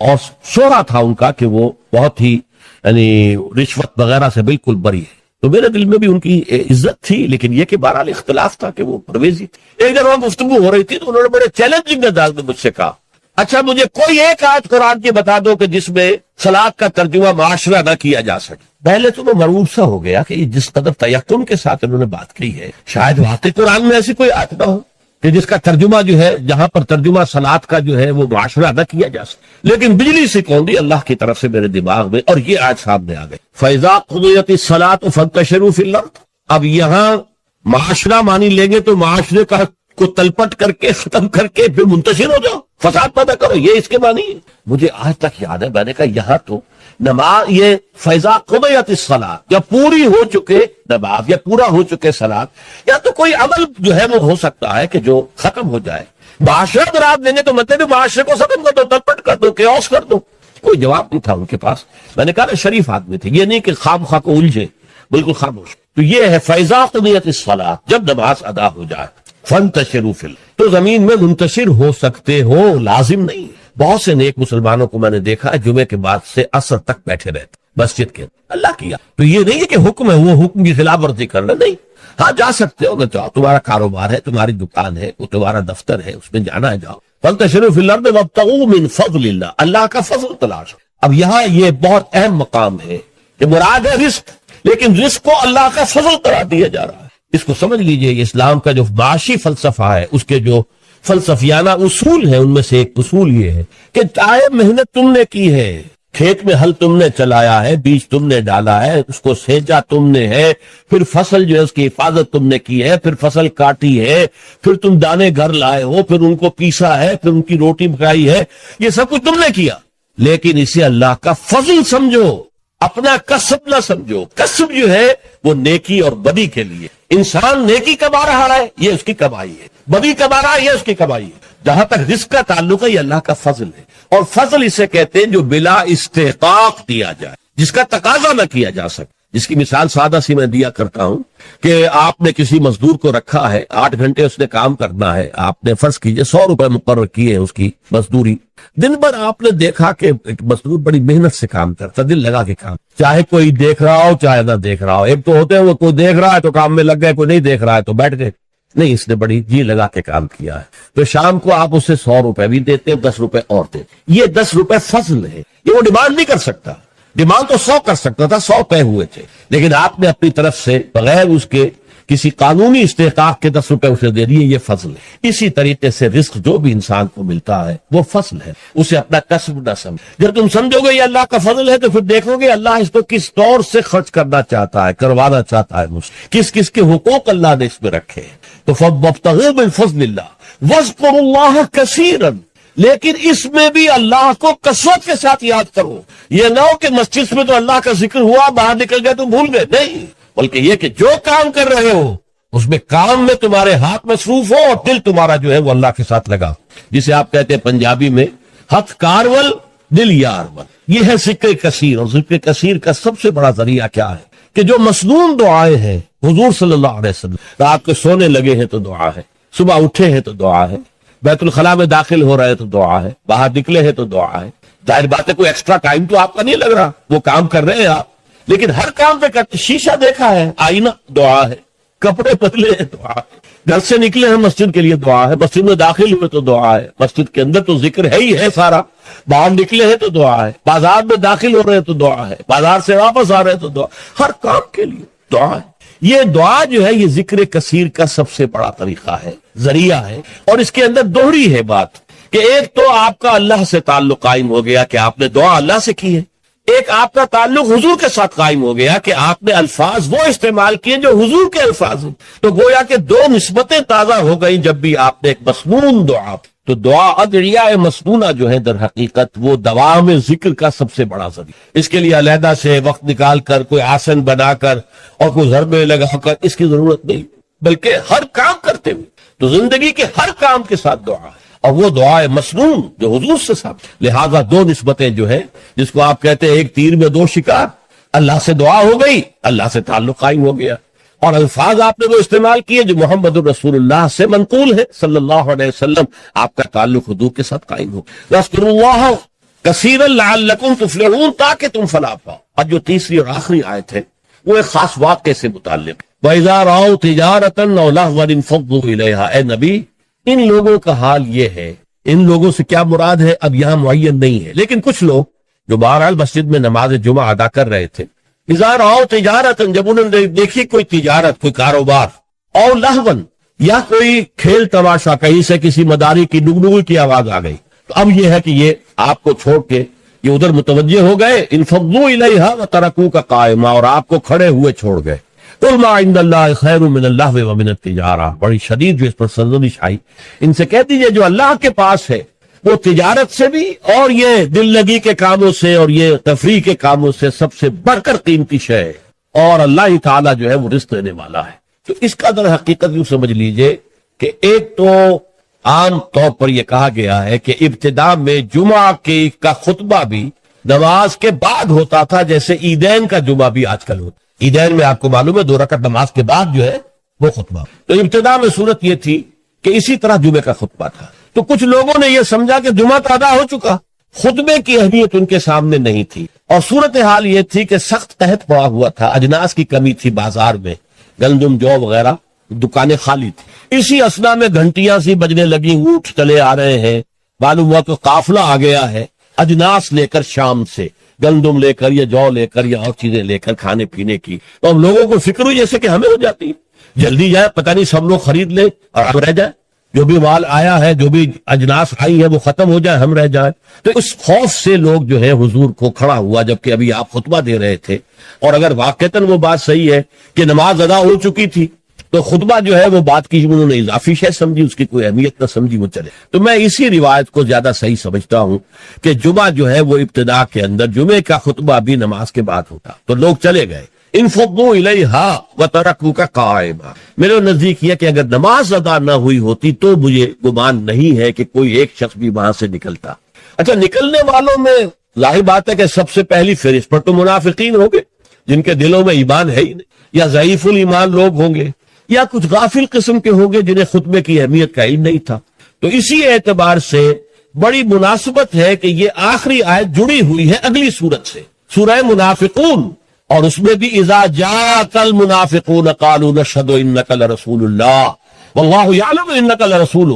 اور شہرا تھا ان کا کہ وہ بہت ہی یعنی رشوت وغیرہ سے بالکل بری ہے۔ تو میرے دل میں بھی ان کی عزت تھی، لیکن یہ کہ بہرحال اختلاف تھا کہ وہ پرویزی تھے۔ ایک جگہ گفتگو ہو رہی تھی تو انہوں نے بڑے چیلنجنگ انداز میں مجھ سے کہا اچھا مجھے کوئی ایک آیت قرآن کی بتا دو کہ جس میں صلاۃ کا ترجمہ معاشرہ نہ کیا جا سکے۔ پہلے تو میں مرعوب سا ہو گیا کہ جس قدر تیقن کے ساتھ انہوں نے بات کی ہے، شاید واقعی قرآن میں ایسی کوئی آیت نہ ہو کہ جس کا ترجمہ جو ہے، جہاں پر ترجمہ صلاۃ کا جو ہے وہ معاشرہ نہ کیا جا سکے۔ لیکن بجلی سے کون دی اللہ کی طرف سے میرے دماغ میں، اور یہ آج سامنے آ گئی، فَإِذَا قُضِيَتِ الصَّلَاةُ فَانتَشِرُوا فِي الْأَرْضِ۔ اب یہاں معاشرہ مانی لیں گے تو معاشرے کا کو تلپٹ کر کے ختم کر کے پھر منتشر ہو جاؤ، فساد پیدا کرو، یہ اس کے معنی ہے۔ مجھے آج تک یاد ہے، میں نے کہا یہاں تو نماز، یہ فَإِذَا قُضِيَتِ الصَّلَاةُ، یا پوری ہو چکے نماز یا پورا ہو چکے صلاۃ، یا تو کوئی عمل جو ہے وہ ہو سکتا ہے کہ جو ختم ہو جائے۔ معاشرہ درات دیں گے تو مطلب معاشرے کو ختم کر دو، تلپٹ کر دو، کیوس کر دو۔ کوئی جواب نہیں تھا ان کے پاس۔ میں نے کہا نا شریف آدمی تھے، یہ نہیں کہ خام خواہ کو الجھے، بالکل خاموش۔ تو یہ ہے فَإِذَا قُضِيَتِ الصَّلَاةُ، جب نماز ادا ہو جائے، فَانتَشِرُوا فِي الْأَرْضِ، تو زمین میں منتشر ہو سکتے ہو، لازم نہیں۔ بہت سے نیک مسلمانوں کو میں نے دیکھا ہے جمعے کے بعد سے عصر تک بیٹھے رہتے مسجد کے، اللہ کیا تو یہ نہیں ہے کہ حکم ہے، وہ حکم کی خلاف ورزی کرنا نہیں۔ ہاں جا سکتے ہو، جاؤ، تمہارا کاروبار ہے، تمہاری دکان ہے، وہ تمہارا دفتر ہے، اس میں جانا ہے جاؤ۔ فَانتَشِرُوا فِي الْأَرْضِ وَابْتَغُوا مِنْ فَضْلِ اللَّهِ، اللہ کا فضل تلاش۔ اب یہاں یہ بہت اہم مقام ہے کہ مراد ہے رزق، لیکن رزق کو اللہ کا فضل قرار دیا جا رہا ہے۔ اس کو سمجھ لیجئے، اسلام کا جو معاشی فلسفہ ہے، اس کے جو فلسفیانہ اصول ہیں، ان میں سے ایک اصول یہ ہے کہ چاہے محنت تم نے کی ہے، کھیت میں ہل تم نے چلایا ہے، بیج تم نے ڈالا ہے، اس کو سینچا تم نے ہے، پھر فصل جو ہے اس کی حفاظت تم نے کی ہے، پھر فصل کاٹی ہے، پھر تم دانے گھر لائے ہو، پھر ان کو پیسا ہے، پھر ان کی روٹی پکائی ہے، یہ سب کچھ تم نے کیا، لیکن اسے اللہ کا فضل سمجھو، اپنا کسب نہ سمجھو۔ کسب جو ہے وہ نیکی اور بدی کے لیے، انسان نیکی کما رہا ہے، یہ اس کی کمائی ہے، بدی کما رہا ہے، یہ اس کی کمائی ہے۔ جہاں تک رزق کا تعلق ہے، یہ اللہ کا فضل ہے، اور فضل اسے کہتے ہیں جو بلا استحقاق دیا جائے، جس کا تقاضا نہ کیا جا سکے۔ جس کی مثال سادہ سی میں دیا کرتا ہوں کہ آپ نے کسی مزدور کو رکھا ہے، 8 گھنٹے اس نے کام کرنا ہے، آپ نے فرض کیجئے 100 روپے مقرر کیے ہیں اس کی مزدوری۔ دن بھر آپ نے دیکھا کہ ایک مزدور بڑی محنت سے کام کرتا، دل لگا کے کام، چاہے کوئی دیکھ رہا ہو چاہے نہ دیکھ رہا ہو۔ ایک تو ہوتے ہیں وہ کوئی دیکھ رہا ہے تو کام میں لگ گئے، کوئی نہیں دیکھ رہا ہے تو بیٹھ گئے، نہیں، اس نے بڑی جی لگا کے کام کیا ہے۔ تو شام کو آپ اسے 100 روپے بھی دیتے ہیں، 10 روپے اور دیتے، یہ 10 روپے فضل ہے، یہ وہ ڈیمانڈ نہیں کر سکتا، ڈیمانڈ تو 100 کر سکتا تھا، 100 طے ہوئے تھے، لیکن آپ نے اپنی طرف سے بغیر اس کے کسی قانونی استحقاق کے 10 روپے اسے دے دیے، یہ فضل ہے۔ اسی طریقے سے رزق جو بھی انسان کو ملتا ہے وہ فضل ہے، اسے اپنا کسب نہ سمجھ۔ جب تم سمجھو گے یہ اللہ کا فضل ہے تو پھر دیکھو گے اللہ اس کو کس طور سے خرچ کرنا چاہتا ہے، کروانا چاہتا ہے مجھ سے، کس کس کے حقوق اللہ نے اس میں رکھے ہیں۔ تو فَابْتَغُوا مِنْ فَضْلِ اللَّهِ وَاذْكُرُوا اللَّهَ كَثِيرًا، لیکن اس میں بھی اللہ کو کثرت کے ساتھ یاد کرو۔ یہ نہ ہو کہ مسجد میں تو اللہ کا ذکر ہوا، باہر نکل گئے تو بھول گئے، نہیں، بلکہ یہ کہ جو کام کر رہے ہو اس میں کام میں تمہارے ہاتھ مصروف ہو اور دل تمہارا جو ہے وہ اللہ کے ساتھ لگا، جسے آپ کہتے ہیں پنجابی میں ہتھ کارول دل یار ول۔ یہ ہے ذکر کثیر، اور ذکر کثیر کا سب سے بڑا ذریعہ کیا ہے کہ جو مسنون دعائیں ہیں، حضور صلی اللہ علیہ وسلم رات کو سونے لگے ہیں تو دعا ہے، صبح اٹھے ہیں تو دعا ہے، بیت الخلاء میں داخل ہو رہے ہیں تو دعا ہے، باہر نکلے ہیں تو دعا ہے۔ ظاہر بات ہے کوئی ایکسٹرا ٹائم تو آپ کا نہیں لگ رہا، وہ کام کر رہے ہیں آپ، لیکن ہر کام پہ کرتے، شیشہ دیکھا ہے، آئینہ دعا ہے، کپڑے بدلے ہیں دعا ہے، گھر سے نکلے ہیں مسجد کے لیے دعا ہے، مسجد میں داخل ہوئے تو دعا ہے، مسجد کے اندر تو ذکر ہے ہی ہے سارا، باہر نکلے ہیں تو دعا ہے، بازار میں داخل ہو رہے ہیں تو دعا ہے، بازار سے واپس آ رہے ہیں تو دعا، ہر کام کے لیے دعا ہے۔ یہ دعا جو ہے یہ ذکر کثیر کا سب سے بڑا طریقہ ہے، ذریعہ ہے، اور اس کے اندر دوہری ہے بات کہ ایک تو آپ کا اللہ سے تعلق قائم ہو گیا کہ آپ نے دعا اللہ سے کی ہے، ایک آپ کا تعلق حضور کے ساتھ قائم ہو گیا کہ آپ نے الفاظ وہ استعمال کیے جو حضور کے الفاظ ہیں، تو گویا کہ دو نسبتیں تازہ ہو گئیں جب بھی آپ نے ایک مسنون دعا۔ تو دعا ادعیاء مسنونہ جو ہے در حقیقت وہ دوام ذکر کا سب سے بڑا ذریعہ۔ اس کے لیے علیحدہ سے وقت نکال کر کوئی آسن بنا کر اور کوئی ضربے لگا کر اس کی ضرورت نہیں، بلکہ ہر کام کرتے ہوئے تو زندگی کے ہر کام کے ساتھ دعا ہے، اور وہ دعائے مسنون جو حضور سے ثابت۔ لہذا دو نسبتیں جو ہیں جس کو آپ کہتے ہیں ایک تیر میں دو شکار، اللہ سے دعا ہو گئی، اللہ سے تعلق قائم ہو گیا، اور الفاظ آپ نے وہ استعمال کیے جو محمد الرسول اللہ سے منقول ہے صلی اللہ علیہ وسلم، آپ کا تعلق حضور کے ساتھ قائم ہو۔ وَاذْكُرُوا اللَّهَ كَثِيرًا لَعَلَّكُمْ تُفْلِحُونَ، تاکہ تم فلاح پاؤ۔ اور جو تیسری اور آخری آیت ہے وہ ایک خاص واقعے سے متعلق، وَإِذَا رَأَوْا تِجَارَةً أَوْ لَهْوًا انفَضُّوا إِلَيْهَا، اے نبی ان لوگوں کا حال یہ ہے ان لوگوں سے کیا مراد ہے اب یہاں معین نہیں ہے، لیکن کچھ لوگ جو بہرحال مسجد میں نماز جمعہ ادا کر رہے تھے، اذا رأوا تجارت، جب انہوں نے دیکھی کوئی تجارت، کوئی کاروبار، اور لہون، یا کوئی کھیل تماشا، کہیں سے کسی مداری کی ڈگڈگی کی آواز آ گئی، تو اب یہ ہے کہ یہ آپ کو چھوڑ کے یہ ادھر متوجہ ہو گئے، انفضوا الیہا وترکوک قائما، اور آپ کو کھڑے ہوئے چھوڑ گئے۔ قل ما عند اللہ خیر من اللہو ومن التجارہ، بڑی شدید جو اس پر سرزنش آئی، ان سے کہہ دیجئے جو اللہ کے پاس ہے وہ تجارت سے بھی اور یہ دل لگی کے کاموں سے اور یہ تفریح کے کاموں سے سب سے بڑھ کر قیمتی شے ہے، اور اللہ ہی تعالیٰ جو ہے وہ رزق دینے والا ہے۔ تو اس کا در حقیقت یوں سمجھ لیجئے کہ ایک تو عام طور پر یہ کہا گیا ہے کہ ابتدا میں جمعہ کا خطبہ بھی نماز کے بعد ہوتا تھا، جیسے عیدین کا جمعہ بھی آج کل ہوتا ہے۔ عیدین میں آپ کو معلوم ہے 2 رکعت نماز کے بعد جو ہے وہ خطبہ، تو ابتدا میں صورت یہ تھی کہ اسی طرح جمعے کا خطبہ تھا۔ تو کچھ لوگوں نے یہ سمجھا کہ جمعہ تو ادا ہو چکا، خطبے کی اہمیت ان کے سامنے نہیں تھی، اور صورتحال یہ تھی کہ سخت قحط پڑا ہوا تھا، اجناس کی کمی تھی بازار میں، گندم جو وغیرہ دکانیں خالی تھی۔ اسی اسنا میں گھنٹیاں سی بجنے لگی، اونٹ چلے آ رہے ہیں، معلوم ہوا کہ قافلہ آ گیا ہے اجناس لے کر، شام سے گندم لے کر یا جو لے کر یا اور چیزیں لے کر کھانے پینے کی۔ تو ہم لوگوں کو فکر ہوئی جیسے کہ ہمیں ہو جاتی ہے، جلدی جائے، پتہ نہیں سب لوگ خرید لیں اور ہم رہ جائیں، جو بھی مال آیا ہے، جو بھی اجناس آئی ہے وہ ختم ہو جائے، ہم رہ جائیں۔ تو اس خوف سے لوگ جو ہے حضور کو کھڑا ہوا، جبکہ ابھی آپ خطبہ دے رہے تھے، اور اگر واقعتاً وہ بات صحیح ہے کہ نماز ادا ہو چکی تھی تو خطبہ جو ہے وہ بات کی انہوں نے اضافی شے سمجھی، اس کی کوئی اہمیت نہ سمجھی، وہ چلے۔ تو میں اسی روایت کو زیادہ صحیح سمجھتا ہوں کہ جمعہ جو ہے وہ ابتدا کے اندر جمعے کا خطبہ بھی نماز کے بعد ہوتا، تو لوگ چلے گئے۔ انفضوا الیہا وترکوک قائما، میرے نزدیک یہ کہ اگر نماز ادا نہ ہوئی ہوتی تو مجھے گمان نہیں ہے کہ کوئی ایک شخص بھی وہاں سے نکلتا۔ اچھا، نکلنے والوں میں ظاہر بات ہے کہ سب سے پہلی فہرست پر تو منافقین ہوں گے، جن کے دلوں میں ایمان ہے ہی نہیں، یا ضعیف الایمان لوگ ہوں گے، یا کچھ غافل قسم کے ہوں گے جنہیں خطبے کی اہمیت کا علم نہیں تھا۔ تو اسی اعتبار سے بڑی مناسبت ہے کہ یہ آخری آیت جڑی ہوئی ہے اگلی سورت سے، سورہ منافقون، اور اس میں بھی اذا جاءک المنافقون قالوا نشهد انک لرسول اللہ واللہ یعلم انک لرسول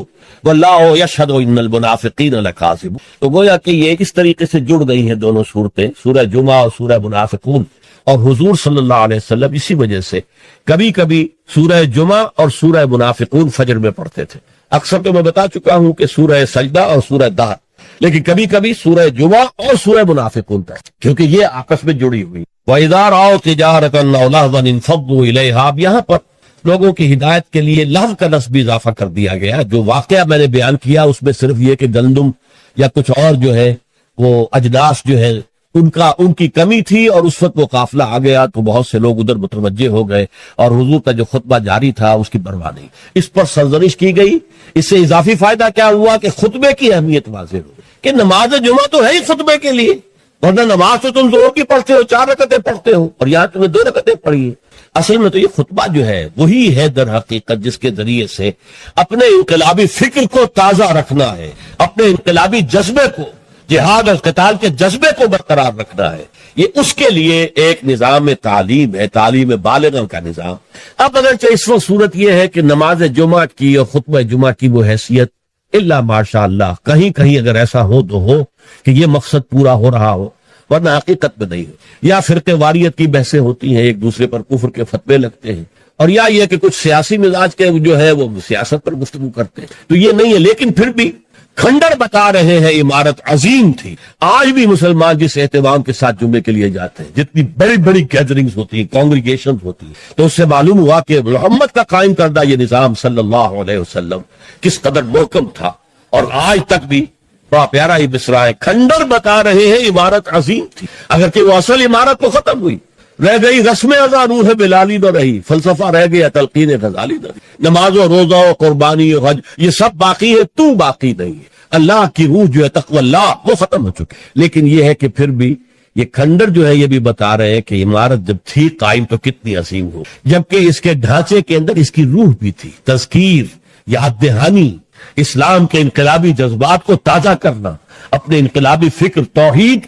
واللہ یشهد ان المنافقین لکاذبون۔ تو گویا کہ یہ اس طریقے سے جڑ گئی ہیں دونوں صورتیں، سورہ جمعہ اور سورہ منافقون، اور حضور صلی اللہ علیہ وسلم اسی وجہ سے کبھی کبھی سورہ جمعہ اور سورہ منافقون فجر میں پڑھتے تھے۔ اکثر تو میں بتا چکا ہوں کہ سورہ سجدہ اور سورہ دہر، لیکن کبھی کبھی سورہ جمعہ اور سورہ منافقون تھا، کیونکہ یہ آپس میں جڑی ہوئی۔ وَإِذَا رَأَوْا تِجَارَةً أَوْ لَهْوًا انفضوا إِلَيْهَا، اب یہاں پر لوگوں کی ہدایت کے لیے لہو کا لفظ بھی اضافہ کر دیا گیا۔ جو واقعہ میں نے بیان کیا اس میں صرف یہ کہ گندم یا کچھ اور جو ہے وہ اجناس جو ہے ان کی کمی تھی، اور اس وقت وہ قافلہ آ گیا تو بہت سے لوگ ادھر متوجہ ہو گئے، اور حضور کا جو خطبہ جاری تھا اس کی پرواہ نہیں۔ اس پر سرزنش کی گئی۔ اس سے اضافی فائدہ کیا ہوا کہ خطبے کی اہمیت واضح ہو کہ نماز جمعہ تو ہے ہی خطبے کے لیے، ورنہ نماز تو تم زور کی پڑھتے ہو، 4 رکعتیں پڑھتے ہو، اور یہاں تمہیں 2 رکعتیں پڑھی ہیں۔ اصل میں تو یہ خطبہ جو ہے وہی ہے در حقیقت جس کے ذریعے سے اپنے انقلابی فکر کو تازہ رکھنا ہے، اپنے انقلابی جذبے کو، جہاد اور قتال کے جذبے کو برقرار رکھنا ہے۔ یہ اس کے لیے ایک نظام تعلیم ہے، تعلیم بالغوں کا نظام۔ اب اگرچہ اس وقت صورت یہ ہے کہ نماز جمعہ کی اور خطبہ جمعہ کی وہ حیثیت الا ماشاء اللہ کہیں کہیں اگر ایسا ہو تو ہو کہ یہ مقصد پورا ہو رہا ہو، ورنہ حقیقت میں نہیں ہو۔ یا فرقے واریت کی بحثیں ہوتی ہیں، ایک دوسرے پر کفر کے فتوے لگتے ہیں، اور یا یہ کہ کچھ سیاسی مزاج کے جو ہے وہ سیاست پر گفتگو کرتے ہیں، تو یہ نہیں ہے۔ لیکن پھر بھی کھنڈر بتا رہے ہیں عمارت عظیم تھی۔ آج بھی مسلمان جس اہتمام کے ساتھ جمعے کے لیے جاتے ہیں، جتنی بڑی بڑی گیدرنگز ہوتی ہیں، کانگریگیشنز ہوتی ہیں، تو اس سے معلوم ہوا کہ محمد کا قائم کردہ یہ نظام صلی اللہ علیہ وسلم کس قدر محکم تھا، اور آج تک بھی بڑا پیارا ہی مصرع ہے، کھنڈر بتا رہے ہیں عمارت عظیم تھی، اگرچہ وہ اصل عمارت تو ختم ہوئی، رہ گئی رسم ادا روح بلالی نہ رہی، فلسفہ رہ گیا تلقین غزالی نہ رہی، نماز و روزہ و قربانی و حج یہ سب باقی ہے، تو باقی نہیں ہے۔ اللہ کی روح جو ہے تقوی اللہ وہ ختم ہو چکی، لیکن یہ ہے کہ پھر بھی یہ کھنڈر جو ہے یہ بھی بتا رہے ہیں کہ عمارت جب تھی قائم تو کتنی عظیم ہو، جبکہ اس کے ڈھانچے کے اندر اس کی روح بھی تھی، تذکیر، یاد دہانی، اسلام کے انقلابی جذبات کو تازہ کرنا، اپنے انقلابی فکر توحید کو